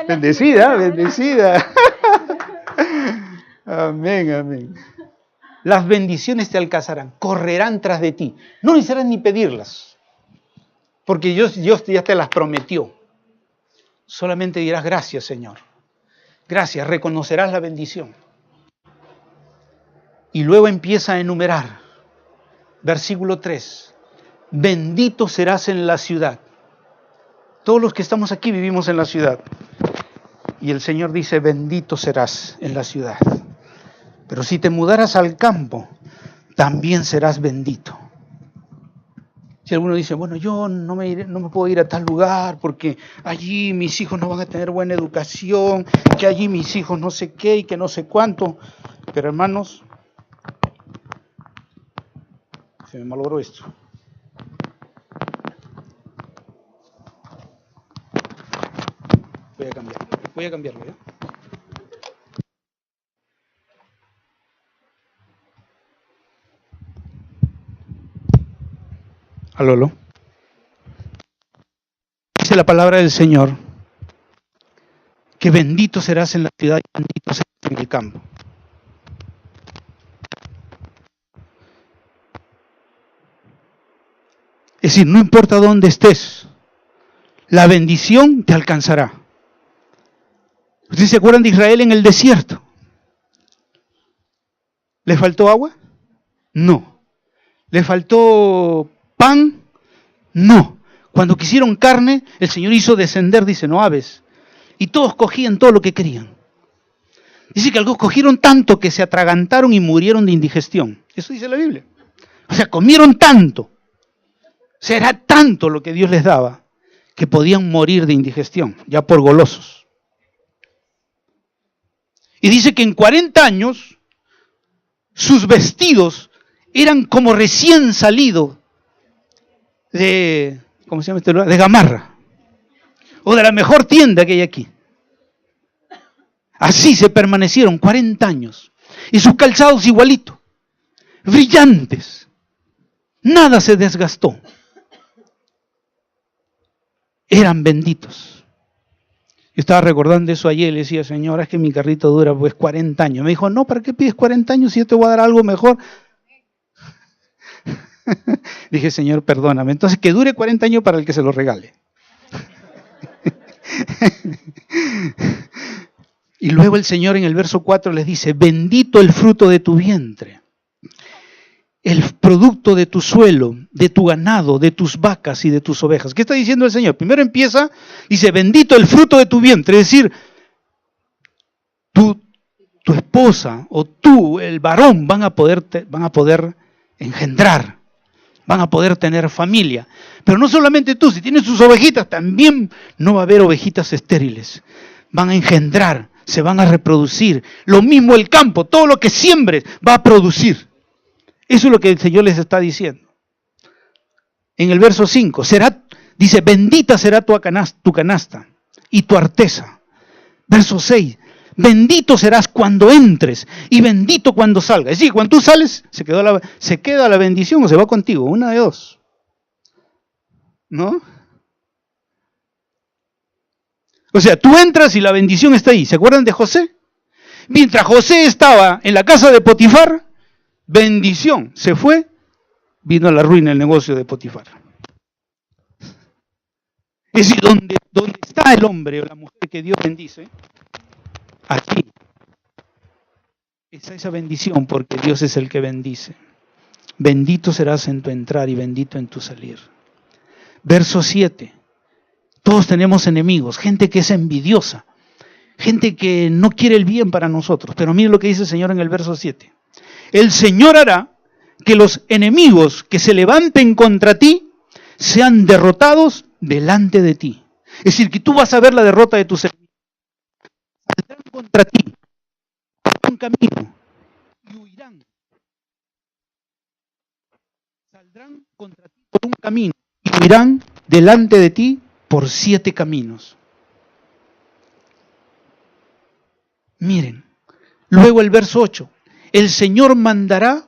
Bendecida, bendecida. Amén, amén. Las bendiciones te alcanzarán, correrán tras de ti. No necesitarás ni pedirlas, porque Dios ya te las prometió. Solamente dirás gracias, Señor. Gracias, reconocerás la bendición. Y luego empieza a enumerar. Versículo 3. Bendito serás en la ciudad. Todos los que estamos aquí vivimos en la ciudad. Y el Señor dice, bendito serás en la ciudad. Pero si te mudaras al campo, también serás bendito. Si alguno dice, bueno, yo no me puedo ir a tal lugar porque allí mis hijos no van a tener buena educación, que allí mis hijos no sé qué y que no sé cuánto. Pero hermanos, se me malogró esto. Voy a cambiarlo, ¿ya? Aló. Dice la palabra del Señor que bendito serás en la ciudad y bendito serás en el campo. Es decir, no importa dónde estés, la bendición te alcanzará. ¿Ustedes se acuerdan de Israel en el desierto? ¿Le faltó agua? No. ¿Le faltó pan? No. Cuando quisieron carne, el Señor hizo descender, dice, no aves. Y todos cogían todo lo que querían. Dice que algunos cogieron tanto que se atragantaron y murieron de indigestión. Eso dice la Biblia. O sea, comieron tanto. O sea, era tanto lo que Dios les daba que podían morir de indigestión, ya por golosos. Y dice que en 40 años sus vestidos eran como recién salidos de, ¿cómo se llama este lugar? De Gamarra. O de la mejor tienda que hay aquí. Así se permanecieron 40 años. Y sus calzados igualitos, brillantes. Nada se desgastó. Eran benditos. Yo estaba recordando eso ayer y le decía, señora, es que mi carrito dura pues 40 años. Me dijo, no, ¿para qué pides 40 años si yo te voy a dar algo mejor? Dije, Señor, perdóname. Entonces, que dure 40 años para el que se lo regale. Y luego el Señor en el verso 4 les dice, bendito el fruto de tu vientre, el producto de tu suelo, de tu ganado, de tus vacas y de tus ovejas. ¿Qué está diciendo el Señor? Primero empieza, dice, bendito el fruto de tu vientre, es decir, tu esposa o tú, el varón, van a poder engendrar, van a poder tener familia. Pero no solamente tú, si tienes tus ovejitas, también no va a haber ovejitas estériles. Van a engendrar, se van a reproducir. Lo mismo el campo, todo lo que siembres va a producir. Eso es lo que el Señor les está diciendo. En el verso 5, dice, bendita será tu canasta y tu arteza. Verso 6, bendito serás cuando entres y bendito cuando salgas. Es decir, cuando tú sales, se queda la bendición o se va contigo, una de dos. ¿No? O sea, tú entras y la bendición está ahí. ¿Se acuerdan de José? Mientras José estaba en la casa de Potifar, bendición. Se fue, vino a la ruina el negocio de Potifar. Es decir, donde está el hombre o la mujer que Dios bendice, aquí está esa bendición porque Dios es el que bendice. Bendito serás en tu entrar y bendito en tu salir. Verso 7. Todos tenemos enemigos, gente que es envidiosa, gente que no quiere el bien para nosotros. Pero mire lo que dice el Señor en el verso 7. El Señor hará que los enemigos que se levanten contra ti sean derrotados delante de ti. Es decir, que tú vas a ver la derrota de tus enemigos. Saldrán contra ti por un camino y huirán. Saldrán contra ti por un camino y huirán delante de ti por 7 caminos. Miren, luego el verso 8. El Señor mandará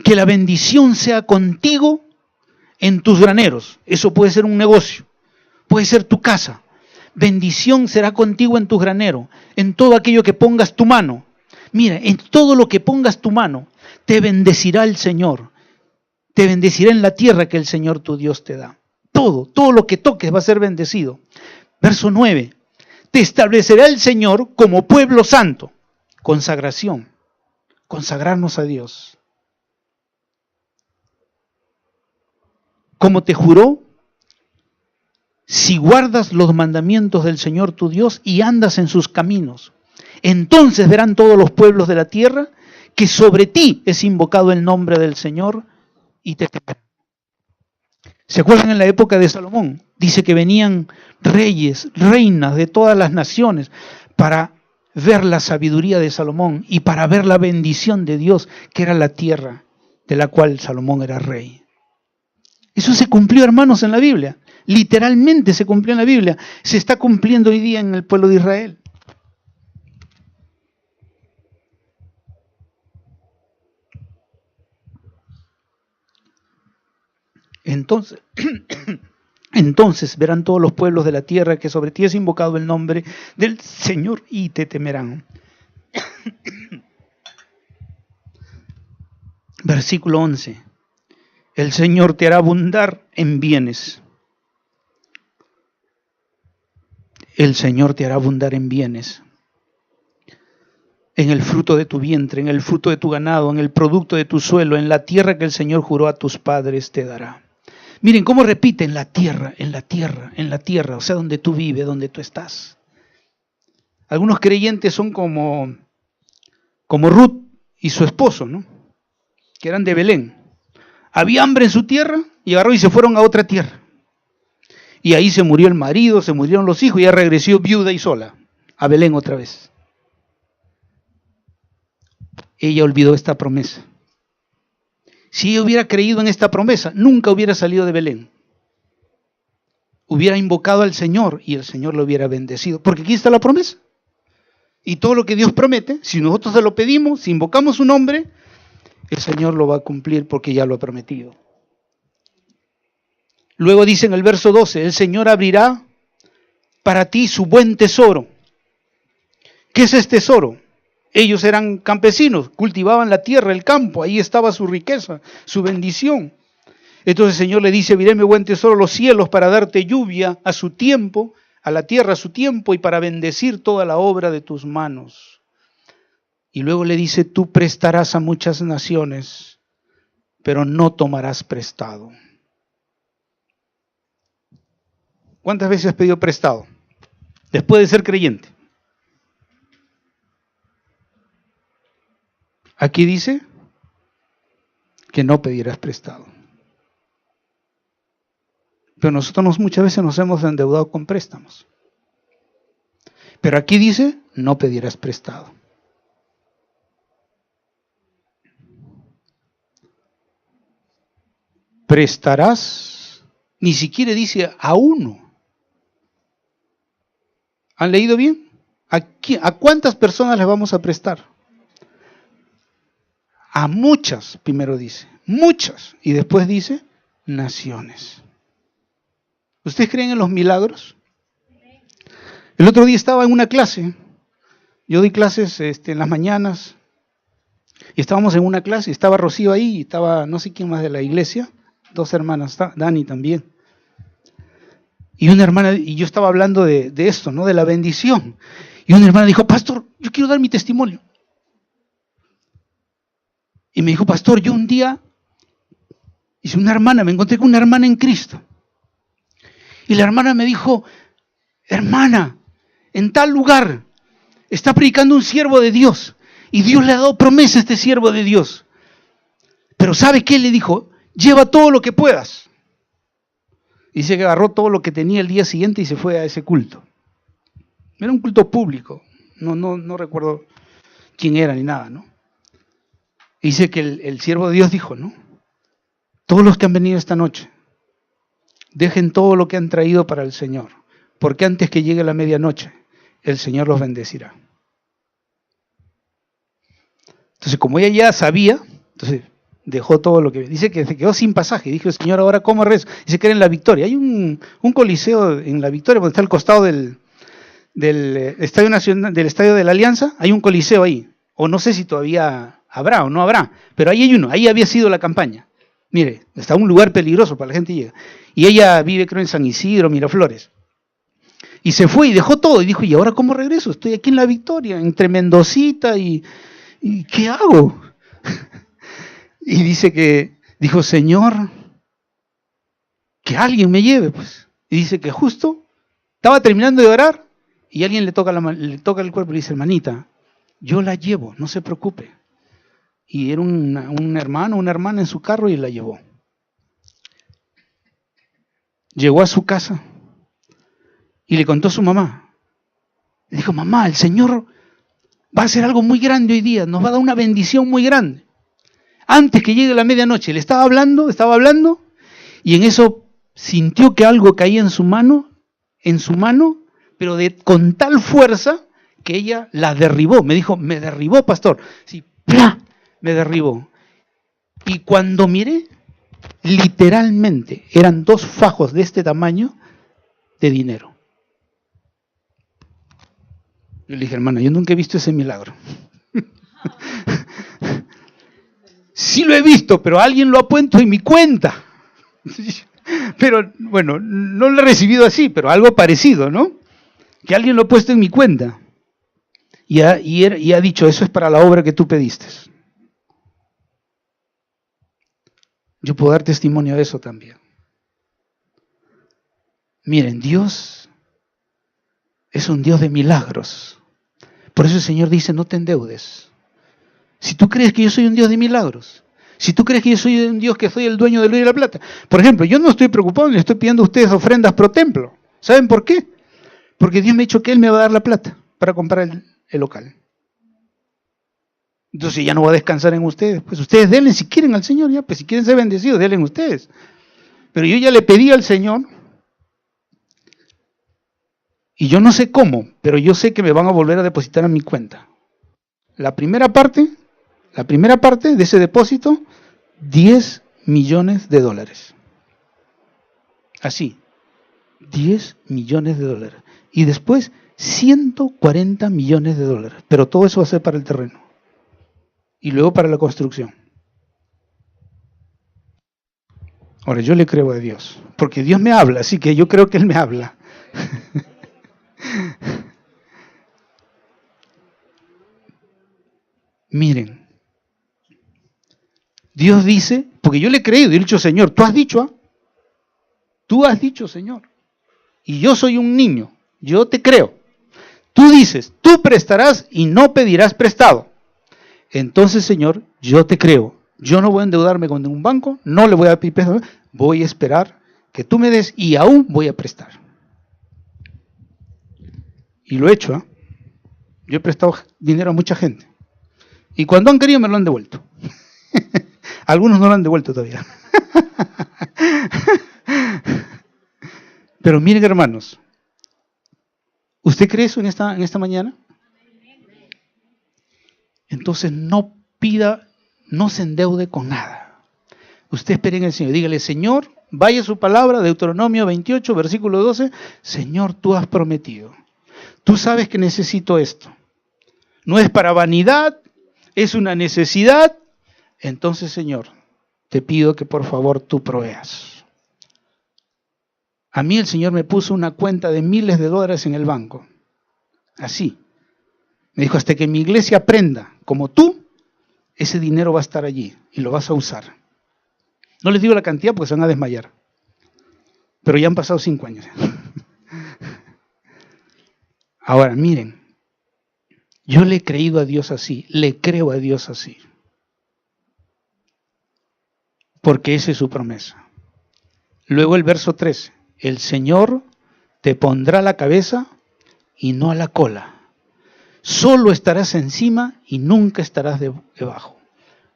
que la bendición sea contigo en tus graneros. Eso puede ser un negocio, puede ser tu casa. Bendición será contigo en tus graneros, en todo aquello que pongas tu mano. Mira, en todo lo que pongas tu mano, te bendecirá el Señor. Te bendecirá en la tierra que el Señor tu Dios te da. Todo lo que toques va a ser bendecido. Verso 9. Te establecerá el Señor como pueblo santo. Consagración. Consagrarnos a Dios. Como te juró, si guardas los mandamientos del Señor tu Dios y andas en sus caminos, entonces verán todos los pueblos de la tierra que sobre ti es invocado el nombre del Señor y te temerán. ¿Se acuerdan en la época de Salomón? Dice que venían reyes, reinas de todas las naciones para ver la sabiduría de Salomón y para ver la bendición de Dios, que era la tierra de la cual Salomón era rey. Eso se cumplió, hermanos, en la Biblia. Literalmente se cumplió en la Biblia. Se está cumpliendo hoy día en el pueblo de Israel. Entonces verán todos los pueblos de la tierra que sobre ti es invocado el nombre del Señor y te temerán. Versículo 11. El Señor te hará abundar en bienes. El Señor te hará abundar en bienes. En el fruto de tu vientre, en el fruto de tu ganado, en el producto de tu suelo, en la tierra que el Señor juró a tus padres te dará. Miren cómo repite, en la tierra, en la tierra, en la tierra, o sea, donde tú vives, donde tú estás. Algunos creyentes son como Ruth y su esposo, ¿no? Que eran de Belén. Había hambre en su tierra y agarró y se fueron a otra tierra. Y ahí se murió el marido, se murieron los hijos y ella regresó viuda y sola a Belén otra vez. Ella olvidó esta promesa. Si ella hubiera creído en esta promesa, nunca hubiera salido de Belén. Hubiera invocado al Señor y el Señor lo hubiera bendecido. Porque aquí está la promesa. Y todo lo que Dios promete, si nosotros se lo pedimos, si invocamos su nombre, el Señor lo va a cumplir porque ya lo ha prometido. Luego dice en el verso 12, el Señor abrirá para ti su buen tesoro. ¿Qué es este tesoro? Ellos eran campesinos, cultivaban la tierra, el campo, ahí estaba su riqueza, su bendición. Entonces el Señor le dice, abriré mi buen tesoro los cielos para darte lluvia a su tiempo, a la tierra a su tiempo y para bendecir toda la obra de tus manos. Y luego le dice, tú prestarás a muchas naciones, pero no tomarás prestado. ¿Cuántas veces has pedido prestado? Después de ser creyente. Aquí dice que no pedirás prestado. Pero nosotros muchas veces nos hemos endeudado con préstamos. Pero aquí dice, no pedirás prestado. Prestarás, ni siquiera dice a uno. ¿Han leído bien? ¿A cuántas personas les vamos a prestar? A muchas, primero dice, muchas, y después dice, naciones. ¿Ustedes creen en los milagros? El otro día estaba en una clase, yo doy clases en las mañanas, y estábamos en una clase, y estaba Rocío ahí, y estaba no sé quién más de la iglesia, 2 hermanas, Dani también. Y una hermana, y yo estaba hablando de esto, ¿no? De la bendición. Y una hermana dijo, pastor, yo quiero dar mi testimonio. Y me dijo, pastor, yo un día hice una hermana, me encontré con una hermana en Cristo. Y la hermana me dijo, hermana, en tal lugar está predicando un siervo de Dios. Y Dios le ha dado promesa a este siervo de Dios. Pero ¿sabe qué? Le dijo, lleva todo lo que puedas. Dice que agarró todo lo que tenía el día siguiente y se fue a ese culto. Era un culto público. No recuerdo quién era ni nada, ¿no? Dice que el siervo de Dios dijo, ¿no? Todos los que han venido esta noche, dejen todo lo que han traído para el Señor, porque antes que llegue la medianoche, el Señor los bendecirá. Entonces, como ella ya sabía, entonces dejó todo lo que... Dice que se quedó sin pasaje. Dijo, Señor, ¿ahora cómo rezo? Dice que era en La Victoria. Hay un coliseo en La Victoria, donde está al costado del Estadio Nacional, del Estadio de la Alianza. Hay un coliseo ahí. O no sé si todavía habrá o no habrá, pero ahí hay uno. Ahí había sido la campaña. Mire, está un lugar peligroso para la gente que llega. Y ella vive, creo, en San Isidro, Miraflores. Y se fue y dejó todo. Y dijo, ¿y ahora cómo regreso? Estoy aquí en La Victoria, entre Mendocita y ¿qué hago? Y dice que, dijo, Señor, que alguien me lleve, pues. Y dice que justo estaba terminando de orar y alguien le toca el cuerpo y le dice, hermanita, yo la llevo, no se preocupe. Y era un hermano, una hermana en su carro y la llevó. llegó a su casa y le contó a su mamá. Le dijo, mamá, el Señor va a hacer algo muy grande hoy día, nos va a dar una bendición muy grande. Antes que llegue la medianoche, le estaba hablando, y en eso sintió que algo caía en su mano, pero con tal fuerza que ella la derribó. Me dijo, me derribó, pastor. Sí, ¡plá! Me derribó. Y cuando miré, literalmente eran 2 fajos de este tamaño de dinero. Yo le dije, hermana, yo nunca he visto ese milagro. Sí lo he visto, pero alguien lo ha puesto en mi cuenta. Pero bueno, no lo he recibido así, pero algo parecido, ¿no? Que alguien lo ha puesto en mi cuenta. Y ha dicho, eso es para la obra que tú pediste. Yo puedo dar testimonio de eso también. Miren, Dios es un Dios de milagros. Por eso el Señor dice, no te endeudes. Si tú crees que yo soy un Dios de milagros, si tú crees que yo soy un Dios que soy el dueño del oro y la plata. Por ejemplo, yo no estoy preocupado ni le estoy pidiendo a ustedes ofrendas pro templo. ¿Saben por qué? Porque Dios me ha dicho que Él me va a dar la plata para comprar el local. Entonces ya no voy a descansar en ustedes. Pues ustedes denle si quieren al Señor, ya, pues si quieren ser bendecidos, denle ustedes. Pero yo ya le pedí al Señor, y yo no sé cómo, pero yo sé que me van a volver a depositar a mi cuenta. La primera parte de ese depósito, $10 millones. Así, $10 millones. Y después, $140 millones. Pero todo eso va a ser para el terreno. Y luego para la construcción. Ahora, yo le creo a Dios, porque Dios me habla, así que yo creo que Él me habla. Miren, Dios dice, porque yo le he creído, y he dicho, Señor, tú has dicho, Señor, y yo soy un niño, yo te creo. Tú dices, tú prestarás y no pedirás prestado. Entonces, Señor, yo te creo. Yo no voy a endeudarme con ningún banco, no le voy a pedir prestado, voy a esperar que tú me des y aún voy a prestar. Y lo he hecho, ¿eh? Yo he prestado dinero a mucha gente. Y cuando han querido me lo han devuelto. Algunos no lo han devuelto todavía. Pero miren, hermanos, ¿usted cree eso en esta mañana? Entonces no pida, no se endeude con nada. Usted espere en el Señor. Dígale, Señor, vaya su palabra, Deuteronomio 28, versículo 12. Señor, tú has prometido. Tú sabes que necesito esto. No es para vanidad, es una necesidad. Entonces, Señor, te pido que por favor tú proveas. A mí el Señor me puso una cuenta de miles de dólares en el banco. Así. Me dijo, hasta que mi iglesia aprenda como tú, ese dinero va a estar allí y lo vas a usar. No les digo la cantidad porque se van a desmayar. Pero ya han pasado 5 años. Ahora, miren, yo le he creído a Dios así, le creo a Dios así. Porque esa es su promesa. Luego el verso 13, el Señor te pondrá a la cabeza y no a la cola. Solo estarás encima y nunca estarás debajo.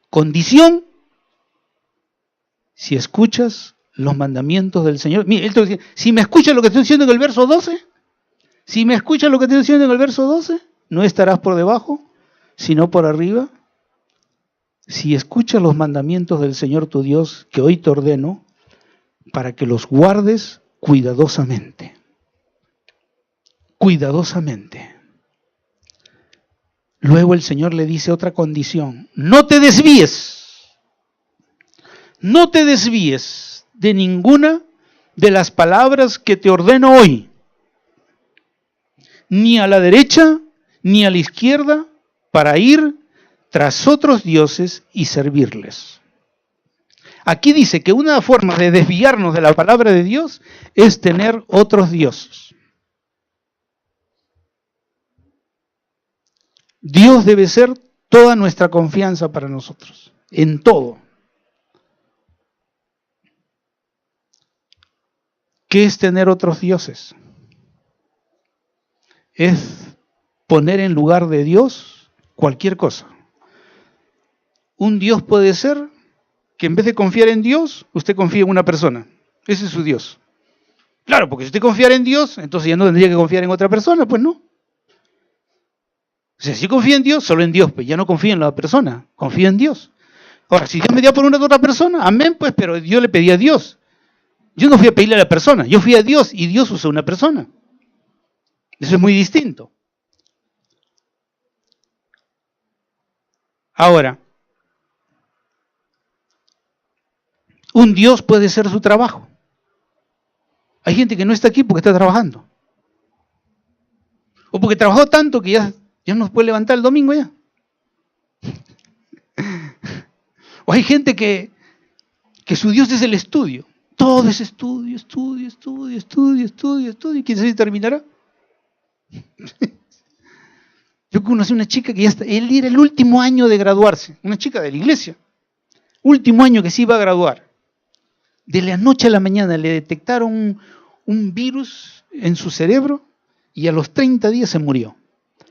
Condición, si escuchas los mandamientos del Señor. Mire, él te dice, si me escuchas lo que estoy diciendo en el verso 12, no estarás por debajo, sino por arriba. Si escuchas los mandamientos del Señor tu Dios, que hoy te ordeno, para que los guardes cuidadosamente. Cuidadosamente. Luego el Señor le dice otra condición. No te desvíes. No te desvíes de ninguna de las palabras que te ordeno hoy. Ni a la derecha, ni a la izquierda, para ir tras otros dioses y servirles. Aquí dice que una forma de desviarnos de la palabra de Dios es tener otros dioses. Dios debe ser toda nuestra confianza para nosotros, en todo. ¿Qué es tener otros dioses? Es poner en lugar de Dios cualquier cosa. Un Dios puede ser que en vez de confiar en Dios, usted confía en una persona. Ese es su Dios. Claro, porque si usted confiara en Dios, entonces ya no tendría que confiar en otra persona, pues no. O sea, si confía en Dios, solo en Dios, pues ya no confía en la persona, confía en Dios. Ahora, si Dios me dio por una otra persona, amén, pues, pero yo le pedí a Dios. Yo no fui a pedirle a la persona, yo fui a Dios y Dios usó una persona. Eso es muy distinto. Ahora, un Dios puede ser su trabajo. Hay gente que no está aquí porque está trabajando. O porque trabajó tanto que ya no se puede levantar el domingo ya. O hay gente que su Dios es el estudio. Todo es estudio, estudio, estudio, estudio, estudio, estudio. ¿Quién sabe si terminará? Yo conocí una chica que él era el último año de graduarse. Una chica de la iglesia. Último año que se iba a graduar. De la noche a la mañana le detectaron un virus en su cerebro y a los 30 días se murió.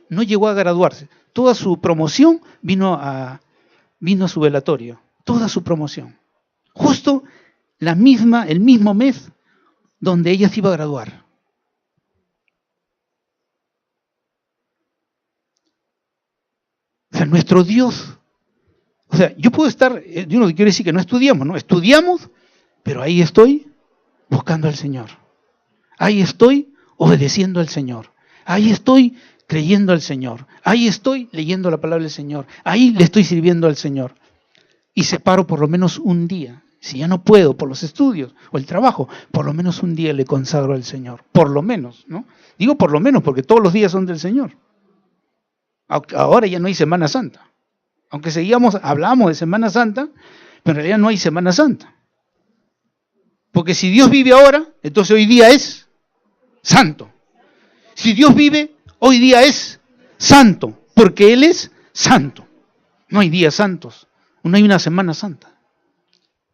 No llegó a graduarse. Toda su promoción vino a su velatorio. Toda su promoción. Justo el mismo mes donde ella se iba a graduar. O sea, nuestro Dios. O sea, yo puedo estar, yo no quiero decir que no estudiamos, ¿no? Estudiamos, pero ahí estoy buscando al Señor. Ahí estoy obedeciendo al Señor. Ahí estoy creyendo al Señor. Ahí estoy leyendo la palabra del Señor. Ahí le estoy sirviendo al Señor. Y separo por lo menos un día. Si ya no puedo por los estudios o el trabajo, por lo menos un día le consagro al Señor. Por lo menos, ¿no? Digo por lo menos porque todos los días son del Señor. Ahora ya no hay Semana Santa. Aunque hablamos de Semana Santa, pero en realidad no hay Semana Santa. Porque si Dios vive ahora, entonces hoy día es santo. Si Dios vive, hoy día es santo, porque Él es santo. No hay días santos, no hay una Semana Santa.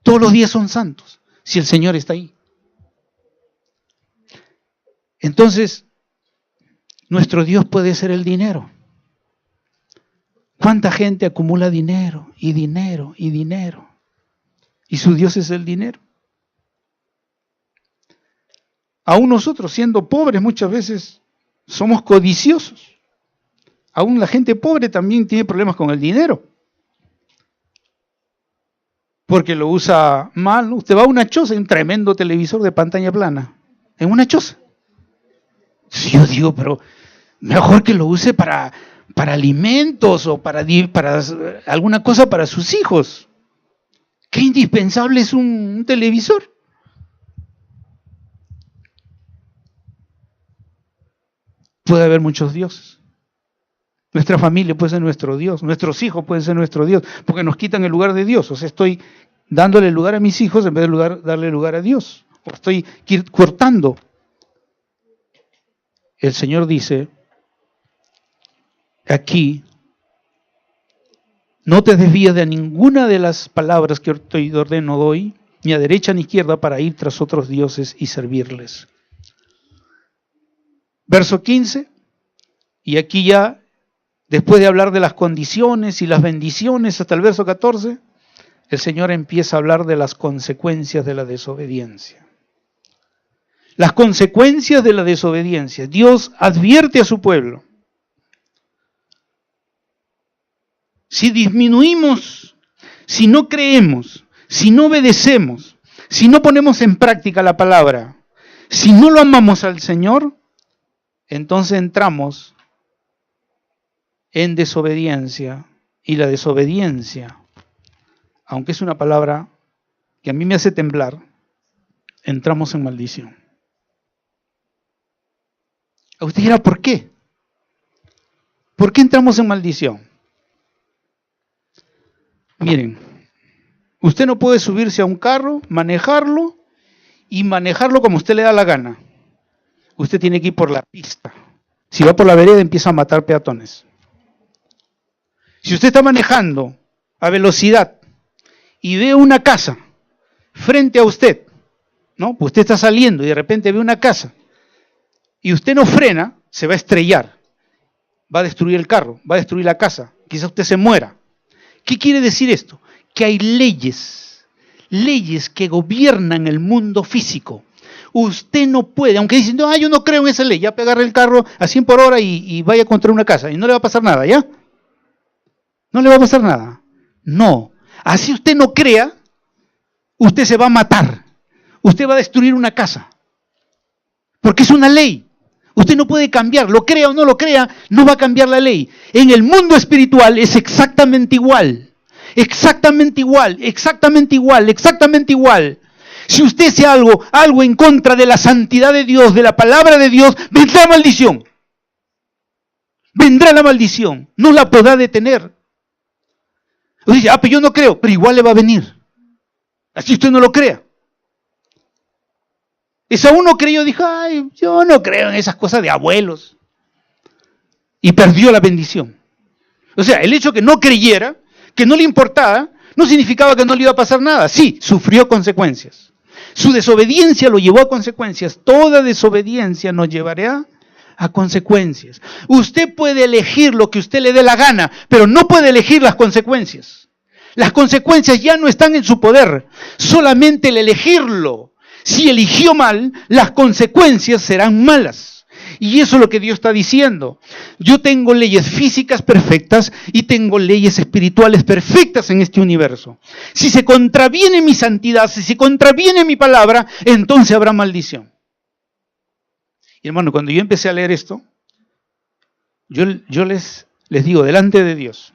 Todos los días son santos, si el Señor está ahí. Entonces, nuestro Dios puede ser el dinero. ¿Cuánta gente acumula dinero y dinero y dinero? Y su Dios es el dinero. Aún nosotros, siendo pobres, muchas veces somos codiciosos. Aún la gente pobre también tiene problemas con el dinero. Porque lo usa mal, ¿no? Usted va a una choza, hay un tremendo televisor de pantalla plana. En una choza. Sí, yo digo, pero mejor que lo use para alimentos o para alguna cosa para sus hijos. Qué indispensable es un televisor. Puede haber muchos dioses. Nuestra familia puede ser nuestro Dios, nuestros hijos pueden ser nuestro Dios, porque nos quitan el lugar de Dios. O sea, estoy dándole lugar a mis hijos en vez de darle lugar a Dios. O estoy cortando. El Señor dice, aquí, no te desvíes de ninguna de las palabras que te ordeno doy, ni a derecha ni a izquierda, para ir tras otros dioses y servirles. Verso 15, y aquí ya, después de hablar de las condiciones y las bendiciones hasta el verso 14, el Señor empieza a hablar de las consecuencias de la desobediencia. Las consecuencias de la desobediencia. Dios advierte a su pueblo. Si disminuimos, si no creemos, si no obedecemos, si no ponemos en práctica la palabra, si no lo amamos al Señor, entonces entramos en desobediencia. Y la desobediencia, aunque es una palabra que a mí me hace temblar, entramos en maldición. A usted dirá, ¿por qué? ¿Por qué entramos en maldición? Miren, usted no puede subirse a un carro, manejarlo y manejarlo como usted le da la gana. Usted tiene que ir por la pista. Si va por la vereda, empieza a matar peatones. Si usted está manejando a velocidad y ve una casa frente a usted ¿no? Pues usted está saliendo y de repente ve una casa y usted no frena, se va a estrellar, va a destruir el carro, va a destruir la casa, quizás usted se muera. ¿Qué quiere decir esto? Que hay leyes que gobiernan el mundo físico. Usted no puede, aunque dicen, no, yo no creo en esa ley, ya pegar el carro a 100 por hora y vaya contra una casa y no le va a pasar nada, ¿ya? No le va a pasar nada. No. Así usted no crea, usted se va a matar. Usted va a destruir una casa. Porque es una ley. Usted no puede cambiar, lo crea o no lo crea, no va a cambiar la ley. En el mundo espiritual es exactamente igual. Exactamente igual, exactamente igual, exactamente igual. Si usted hace algo en contra de la santidad de Dios, de la palabra de Dios, vendrá maldición. Vendrá la maldición, no la podrá detener. Usted dice, pero yo no creo, pero igual le va a venir. Así usted no lo crea. Esaú no creyó, dijo, ay, yo no creo en esas cosas de abuelos. Y perdió la bendición. O sea, el hecho que no creyera, que no le importaba, no significaba que no le iba a pasar nada. Sí, sufrió consecuencias. Su desobediencia lo llevó a consecuencias. Toda desobediencia nos llevará a consecuencias. Usted puede elegir lo que usted le dé la gana, pero no puede elegir las consecuencias. Las consecuencias ya no están en su poder, solamente el elegirlo. Si eligió mal, las consecuencias serán malas. Y eso es lo que Dios está diciendo. Yo tengo leyes físicas perfectas y tengo leyes espirituales perfectas en este universo. Si se contraviene mi santidad, si se contraviene mi palabra, entonces habrá maldición. Y hermano, cuando yo empecé a leer esto, yo les digo, delante de Dios,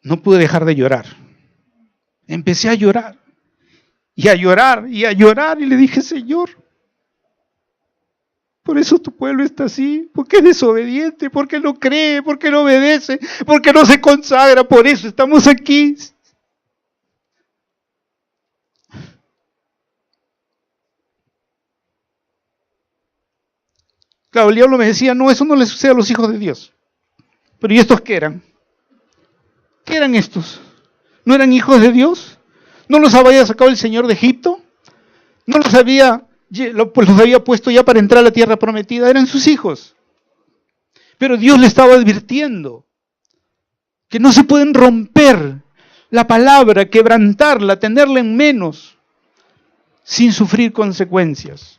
no pude dejar de llorar. Empecé a llorar. Y a llorar, y a llorar, y le dije, Señor, por eso tu pueblo está así, porque es desobediente, porque no cree, porque no obedece, porque no se consagra, por eso estamos aquí. Claro, el diablo me decía, no, eso no le sucede a los hijos de Dios. Pero ¿y estos qué eran? ¿Qué eran estos? ¿No eran hijos de Dios? ¿No los había sacado el Señor de Egipto? ¿No los había puesto ya para entrar a la tierra prometida? Eran sus hijos. Pero Dios le estaba advirtiendo que no se pueden romper la palabra, quebrantarla, tenerla en menos, sin sufrir consecuencias.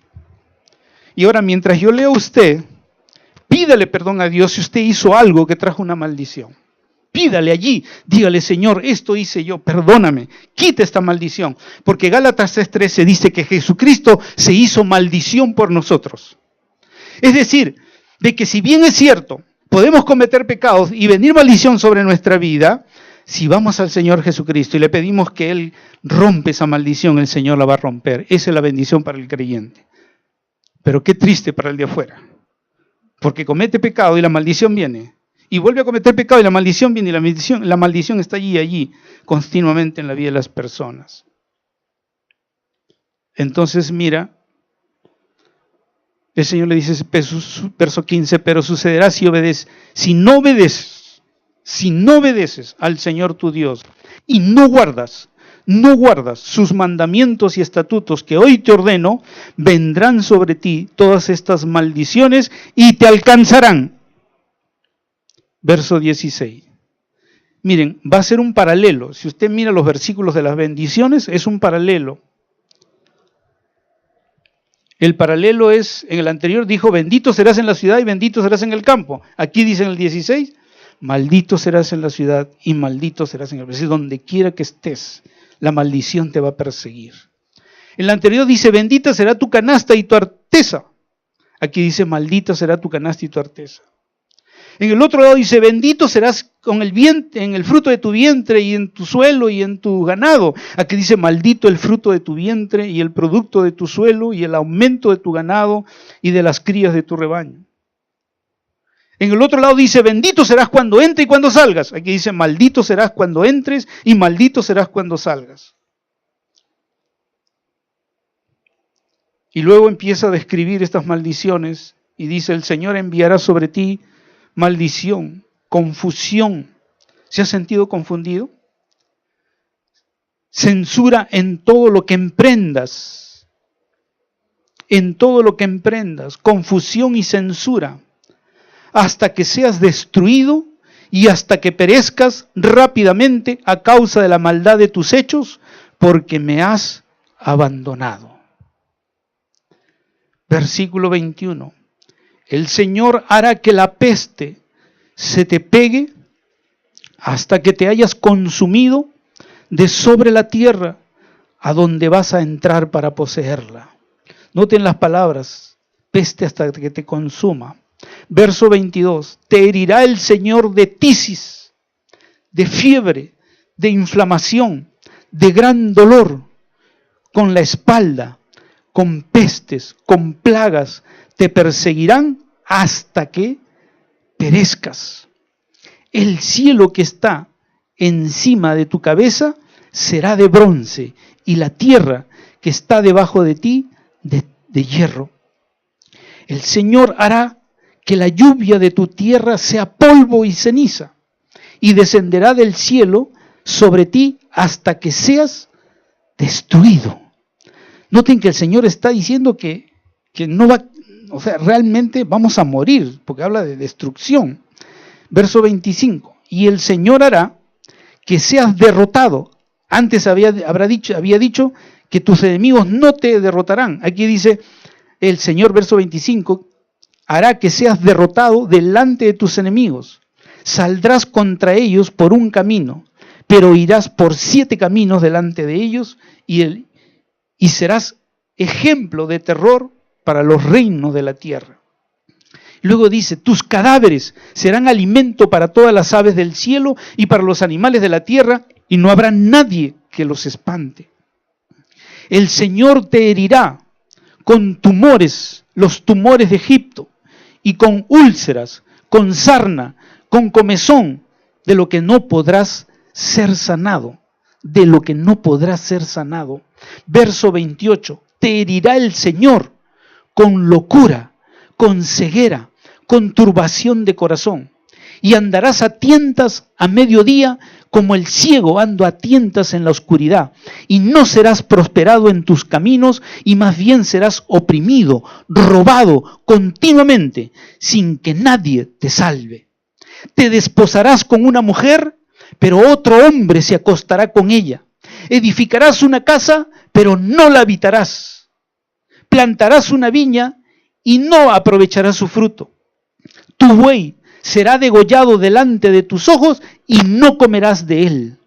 Y ahora, mientras yo leo a usted, pídale perdón a Dios si usted hizo algo que trajo una maldición. Pídale allí, dígale, Señor, esto hice yo, perdóname, quita esta maldición. Porque Gálatas 3:13 dice que Jesucristo se hizo maldición por nosotros. Es decir, de que si bien es cierto, podemos cometer pecados y venir maldición sobre nuestra vida, si vamos al Señor Jesucristo y le pedimos que Él rompe esa maldición, el Señor la va a romper. Esa es la bendición para el creyente. Pero qué triste para el de afuera. Porque comete pecado y la maldición viene. Y vuelve a cometer pecado y la maldición viene, y la maldición está allí, continuamente en la vida de las personas. Entonces, mira, el Señor le dice, verso 15, pero sucederá si no obedeces al Señor tu Dios y no guardas sus mandamientos y estatutos que hoy te ordeno, vendrán sobre ti todas estas maldiciones y te alcanzarán. Verso 16. Miren, va a ser un paralelo. Si usted mira los versículos de las bendiciones, es un paralelo. El paralelo es, en el anterior dijo, bendito serás en la ciudad y bendito serás en el campo. Aquí dice en el 16, maldito serás en la ciudad y maldito serás en el campo. Es decir, donde quiera que estés, la maldición te va a perseguir. En el anterior dice, bendita será tu canasta y tu arteza. Aquí dice, maldita será tu canasta y tu arteza. En el otro lado dice, bendito serás con el vientre, en el fruto de tu vientre y en tu suelo y en tu ganado. Aquí dice, maldito el fruto de tu vientre y el producto de tu suelo y el aumento de tu ganado y de las crías de tu rebaño. En el otro lado dice, bendito serás cuando entres y cuando salgas. Aquí dice, maldito serás cuando entres y maldito serás cuando salgas. Y luego empieza a describir estas maldiciones y dice, el Señor enviará sobre ti maldición, confusión. ¿Se ha sentido confundido? Censura en todo lo que emprendas. en todo lo que emprendas, confusión y censura, hasta que seas destruido y hasta que perezcas rápidamente a causa de la maldad de tus hechos, porque me has abandonado. Versículo 21. El Señor hará que la peste se te pegue hasta que te hayas consumido de sobre la tierra a donde vas a entrar para poseerla. Noten las palabras, peste hasta que te consuma. Verso 22, te herirá el Señor de tisis, de fiebre, de inflamación, de gran dolor, con la espalda, con pestes, con plagas, te perseguirán hasta que perezcas. El cielo que está encima de tu cabeza será de bronce, y la tierra que está debajo de ti de hierro. El Señor hará que la lluvia de tu tierra sea polvo y ceniza, y descenderá del cielo sobre ti hasta que seas destruido. Noten que el Señor está diciendo que no va, realmente vamos a morir, porque habla de destrucción. Verso 25, y el Señor hará que seas derrotado. Antes había dicho que tus enemigos no te derrotarán. Aquí dice el Señor, verso 25, hará que seas derrotado delante de tus enemigos. Saldrás contra ellos por un camino, pero irás por 7 caminos delante de ellos y serás ejemplo de terror para los reinos de la tierra. Luego dice, tus cadáveres serán alimento para todas las aves del cielo y para los animales de la tierra, y no habrá nadie que los espante. El Señor te herirá con tumores, los tumores de Egipto, y con úlceras, con sarna, con comezón, de lo que no podrás ser sanado, de lo que no podrás ser sanado. Verso 28, te herirá el Señor con locura, con ceguera, con turbación de corazón, y andarás a tientas a mediodía, como el ciego anda a tientas en la oscuridad, y no serás prosperado en tus caminos, y más bien serás oprimido, robado continuamente, sin que nadie te salve. Te desposarás con una mujer, pero otro hombre se acostará con ella. Edificarás una casa, pero no la habitarás. Plantarás una viña, y no aprovecharás su fruto. Tu buey será degollado delante de tus ojos y no comerás de él.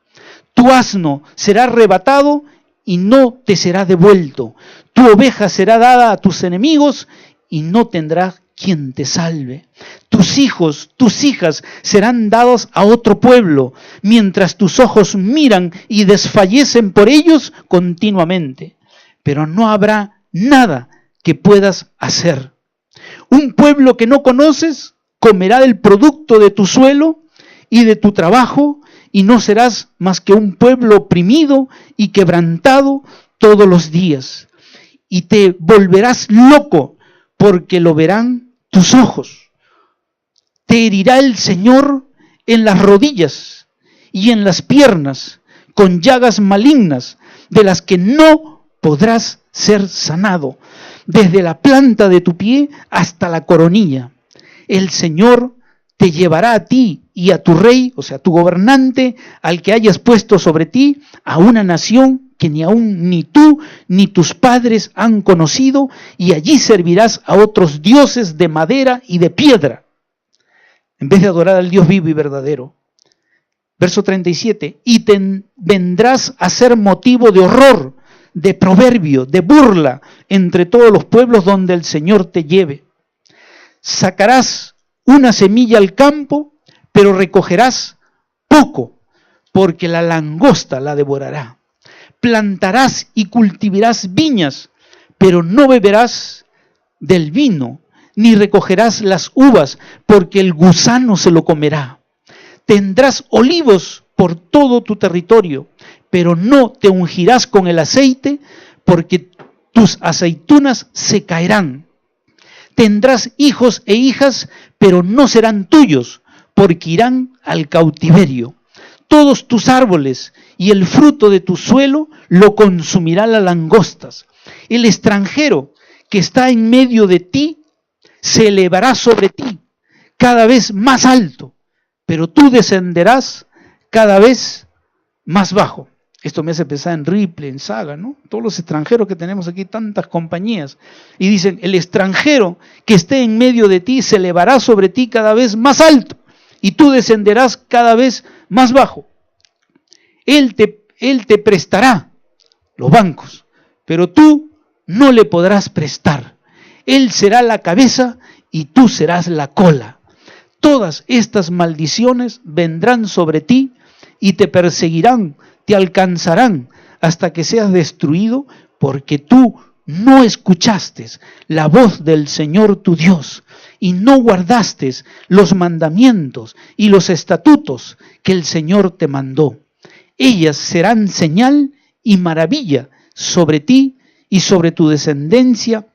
Tu asno será arrebatado y no te será devuelto. Tu oveja será dada a tus enemigos y no tendrá quien te salve. Tus hijos, tus hijas serán dados a otro pueblo, mientras tus ojos miran y desfallecen por ellos continuamente. Pero no habrá nada que puedas hacer. Un pueblo que no conoces comerá del producto de tu suelo y de tu trabajo, y no serás más que un pueblo oprimido y quebrantado todos los días. Y te volverás loco, porque lo verán tus ojos. Te herirá el Señor en las rodillas y en las piernas, con llagas malignas, de las que no podrás ser sanado, desde la planta de tu pie hasta la coronilla. El Señor te llevará a ti y a tu rey, o sea, tu gobernante, al que hayas puesto sobre ti, a una nación que ni aún ni tú ni tus padres han conocido, y allí servirás a otros dioses de madera y de piedra, en vez de adorar al Dios vivo y verdadero. Verso 37, y te vendrás a ser motivo de horror, de proverbio, de burla, entre todos los pueblos donde el Señor te lleve. Sacarás una semilla al campo, pero recogerás poco, porque la langosta la devorará. Plantarás y cultivarás viñas, pero no beberás del vino, ni recogerás las uvas, porque el gusano se lo comerá. Tendrás olivos por todo tu territorio, pero no te ungirás con el aceite, porque tus aceitunas se caerán. Tendrás hijos e hijas, pero no serán tuyos, porque irán al cautiverio. Todos tus árboles y el fruto de tu suelo lo consumirá las langostas. El extranjero que está en medio de ti se elevará sobre ti cada vez más alto, pero tú descenderás cada vez más bajo. Esto me hace pensar en Ripley, en Saga, ¿no? Todos los extranjeros que tenemos aquí, tantas compañías. Y dicen, el extranjero que esté en medio de ti se elevará sobre ti cada vez más alto y tú descenderás cada vez más bajo. Él te prestará los bancos, pero tú no le podrás prestar. Él será la cabeza y tú serás la cola. Todas estas maldiciones vendrán sobre ti y te perseguirán, te alcanzarán hasta que seas destruido, porque tú no escuchaste la voz del Señor tu Dios y no guardaste los mandamientos y los estatutos que el Señor te mandó. Ellas serán señal y maravilla sobre ti y sobre tu descendencia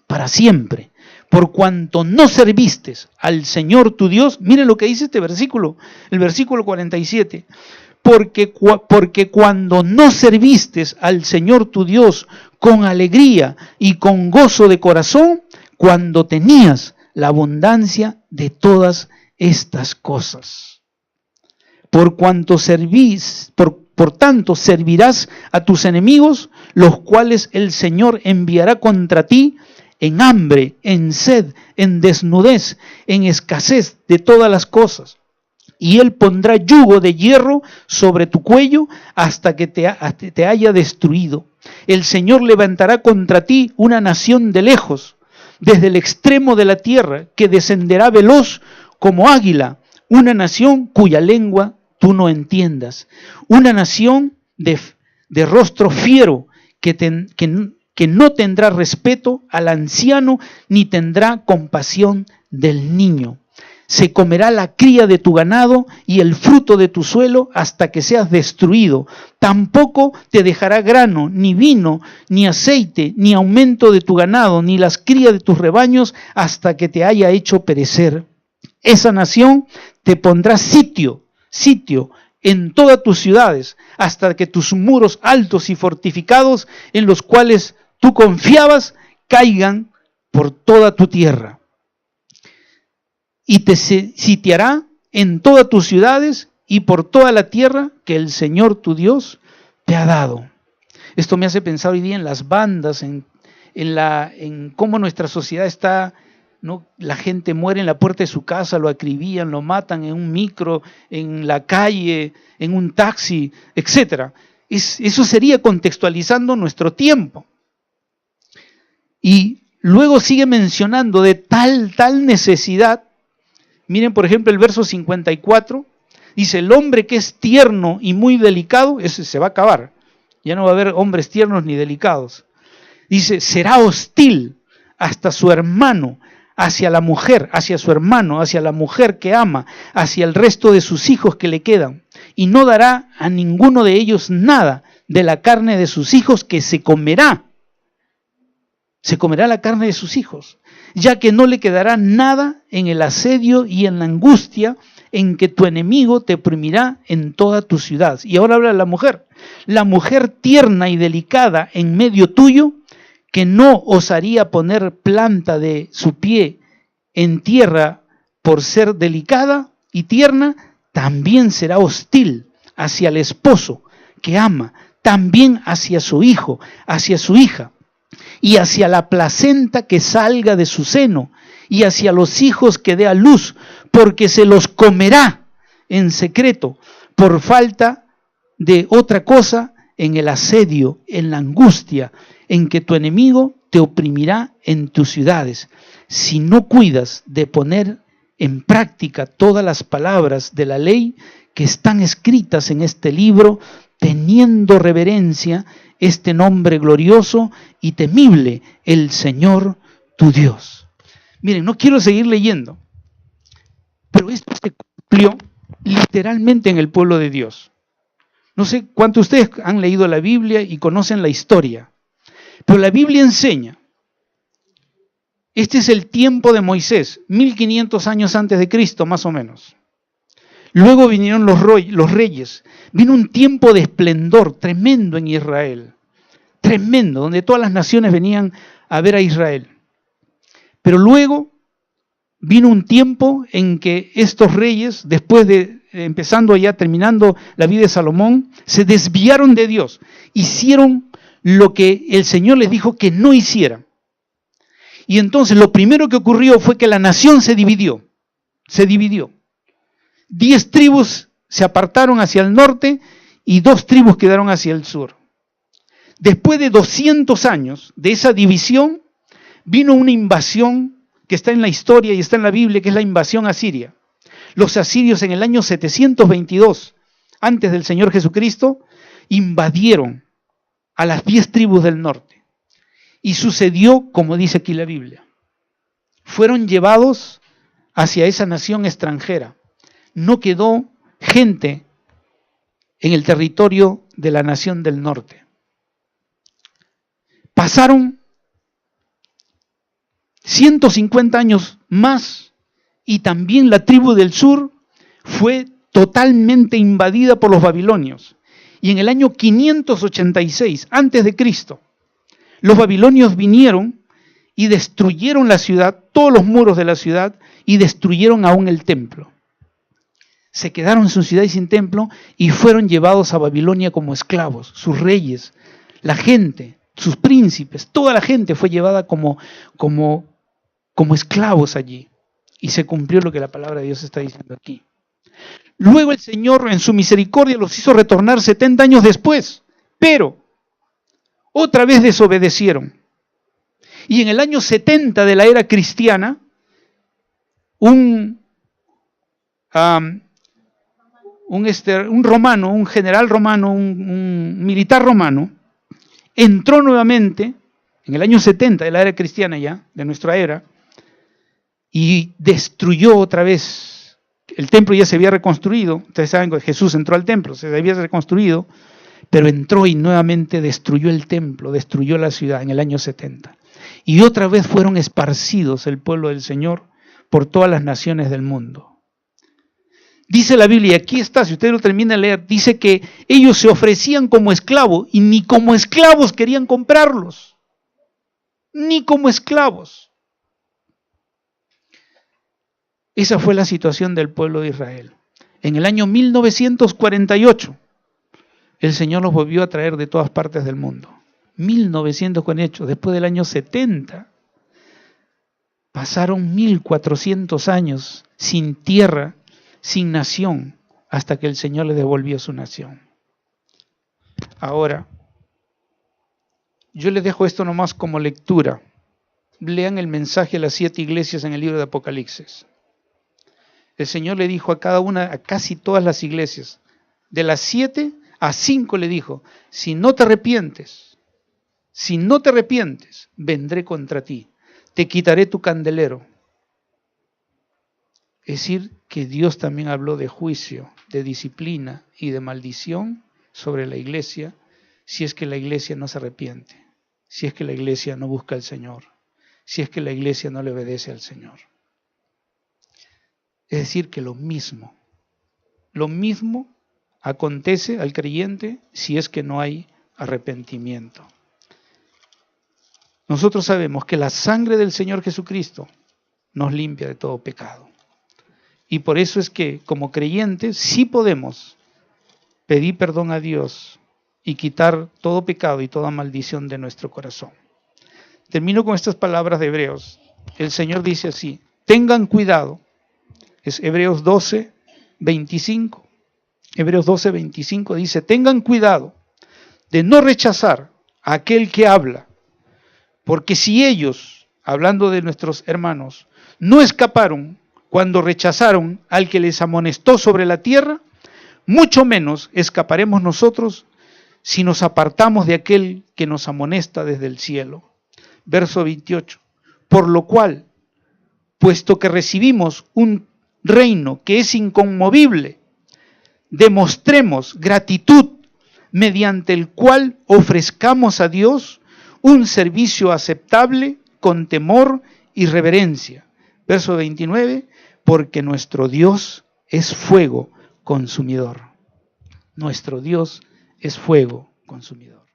para siempre, por cuanto no serviste al Señor tu Dios. Miren lo que dice este versículo, el versículo 47. Porque cuando no serviste al Señor tu Dios con alegría y con gozo de corazón, cuando tenías la abundancia de todas estas cosas. Por tanto servirás a tus enemigos, los cuales el Señor enviará contra ti en hambre, en sed, en desnudez, en escasez de todas las cosas. Y Él pondrá yugo de hierro sobre tu cuello hasta que te haya destruido. El Señor levantará contra ti una nación de lejos, desde el extremo de la tierra, que descenderá veloz como águila, una nación cuya lengua tú no entiendas, una nación de rostro fiero que no tendrá respeto al anciano ni tendrá compasión del niño. Se comerá la cría de tu ganado y el fruto de tu suelo hasta que seas destruido. Tampoco te dejará grano, ni vino, ni aceite, ni aumento de tu ganado, ni las crías de tus rebaños hasta que te haya hecho perecer. Esa nación te pondrá sitio en todas tus ciudades, hasta que tus muros altos y fortificados, en los cuales tú confiabas, caigan por toda tu tierra. Y te sitiará en todas tus ciudades y por toda la tierra que el Señor tu Dios te ha dado. Esto me hace pensar hoy día en las bandas, en cómo nuestra sociedad está, ¿no? La gente muere en la puerta de su casa, lo acribillan, lo matan en un micro, en la calle, en un taxi, etc. Eso sería contextualizando nuestro tiempo. Y luego sigue mencionando de tal necesidad. Miren, por ejemplo, el verso 54, dice, el hombre que es tierno y muy delicado, ese se va a acabar. Ya no va a haber hombres tiernos ni delicados. Dice, será hostil hasta su hermano, hacia la mujer, hacia su hermano, hacia la mujer que ama, hacia el resto de sus hijos que le quedan. Y no dará a ninguno de ellos nada de la carne de sus hijos que se comerá. Se comerá la carne de sus hijos, ya que no le quedará nada en el asedio y en la angustia en que tu enemigo te oprimirá en toda tu ciudad. Y ahora habla la mujer tierna y delicada en medio tuyo, que no osaría poner planta de su pie en tierra por ser delicada y tierna, también será hostil hacia el esposo que ama, también hacia su hijo, hacia su hija, y hacia la placenta que salga de su seno, y hacia los hijos que dé a luz, porque se los comerá en secreto, por falta de otra cosa, en el asedio, en la angustia, en que tu enemigo te oprimirá en tus ciudades. Si no cuidas de poner en práctica todas las palabras de la ley que están escritas en este libro, teniendo reverencia este nombre glorioso y temible, el Señor tu Dios. Miren, no quiero seguir leyendo, pero esto se cumplió literalmente en el pueblo de Dios. No sé cuántos de ustedes han leído la Biblia y conocen la historia, pero la Biblia enseña, este es el tiempo de Moisés, 1500 años antes de Cristo, más o menos. Luego vinieron los reyes, vino un tiempo de esplendor tremendo en Israel, tremendo, donde todas las naciones venían a ver a Israel. Pero luego vino un tiempo en que estos reyes, después de empezando allá, terminando la vida de Salomón, se desviaron de Dios. Hicieron lo que el Señor les dijo que no hicieran. Y entonces lo primero que ocurrió fue que la nación se dividió. Se dividió. 10 tribus se apartaron hacia el norte y 2 tribus quedaron hacia el sur. Después de 200 años de esa división, vino una invasión que está en la historia y está en la Biblia, que es la invasión asiria. Los asirios en el año 722, antes del Señor Jesucristo, invadieron a las 10 tribus del norte. Y sucedió como dice aquí la Biblia. Fueron llevados hacia esa nación extranjera. No quedó gente en el territorio de la nación del norte. Pasaron 150 años más y también la tribu del sur fue totalmente invadida por los babilonios. Y en el año 586 antes de Cristo, los babilonios vinieron y destruyeron la ciudad, todos los muros de la ciudad, y destruyeron aún el templo. Se quedaron sin ciudad y sin templo y fueron llevados a Babilonia como esclavos. Sus reyes, la gente, sus príncipes, toda la gente fue llevada como esclavos allí. Y se cumplió lo que la palabra de Dios está diciendo aquí. Luego el Señor en su misericordia los hizo retornar 70 años después, pero otra vez desobedecieron. Y en el año 70 de la era cristiana, un romano, un general romano, un militar romano, entró nuevamente, en el año 70 de la era cristiana ya, de nuestra era, y destruyó otra vez. El templo ya se había reconstruido, ustedes saben que Jesús entró al templo, se había reconstruido, pero entró y nuevamente destruyó el templo, destruyó la ciudad en el año 70. Y otra vez fueron esparcidos el pueblo del Señor por todas las naciones del mundo. Dice la Biblia, y aquí está, si usted lo termina de leer, dice que ellos se ofrecían como esclavos y ni como esclavos querían comprarlos. Ni como esclavos. Esa fue la situación del pueblo de Israel. En el año 1948, el Señor los volvió a traer de todas partes del mundo. 1948, después del año 70, pasaron 1400 años sin tierra, sin nación, hasta que el Señor les devolvió su nación. Ahora, yo les dejo esto nomás como lectura. Lean el mensaje a las 7 iglesias en el libro de Apocalipsis. El Señor le dijo a cada una, a casi todas las iglesias, de las 7 a 5 le dijo, si no te arrepientes, vendré contra ti, te quitaré tu candelero. Es decir, que Dios también habló de juicio, de disciplina y de maldición sobre la iglesia, si es que la iglesia no se arrepiente, si es que la iglesia no busca al Señor, si es que la iglesia no le obedece al Señor. Es decir, que lo mismo acontece al creyente si es que no hay arrepentimiento. Nosotros sabemos que la sangre del Señor Jesucristo nos limpia de todo pecado. Y por eso es que como creyentes sí podemos pedir perdón a Dios y quitar todo pecado y toda maldición de nuestro corazón. Termino con estas palabras de Hebreos. El Señor dice así, tengan cuidado. Es Hebreos 12, 25. Hebreos 12, 25 dice, tengan cuidado de no rechazar a aquel que habla, porque si ellos, hablando de nuestros hermanos, no escaparon cuando rechazaron al que les amonestó sobre la tierra, mucho menos escaparemos nosotros si nos apartamos de aquel que nos amonesta desde el cielo. Verso 28. Por lo cual, puesto que recibimos un reino que es inconmovible, demostremos gratitud mediante el cual ofrezcamos a Dios un servicio aceptable con temor y reverencia. Verso 29, porque nuestro Dios es fuego consumidor. Nuestro Dios es fuego consumidor.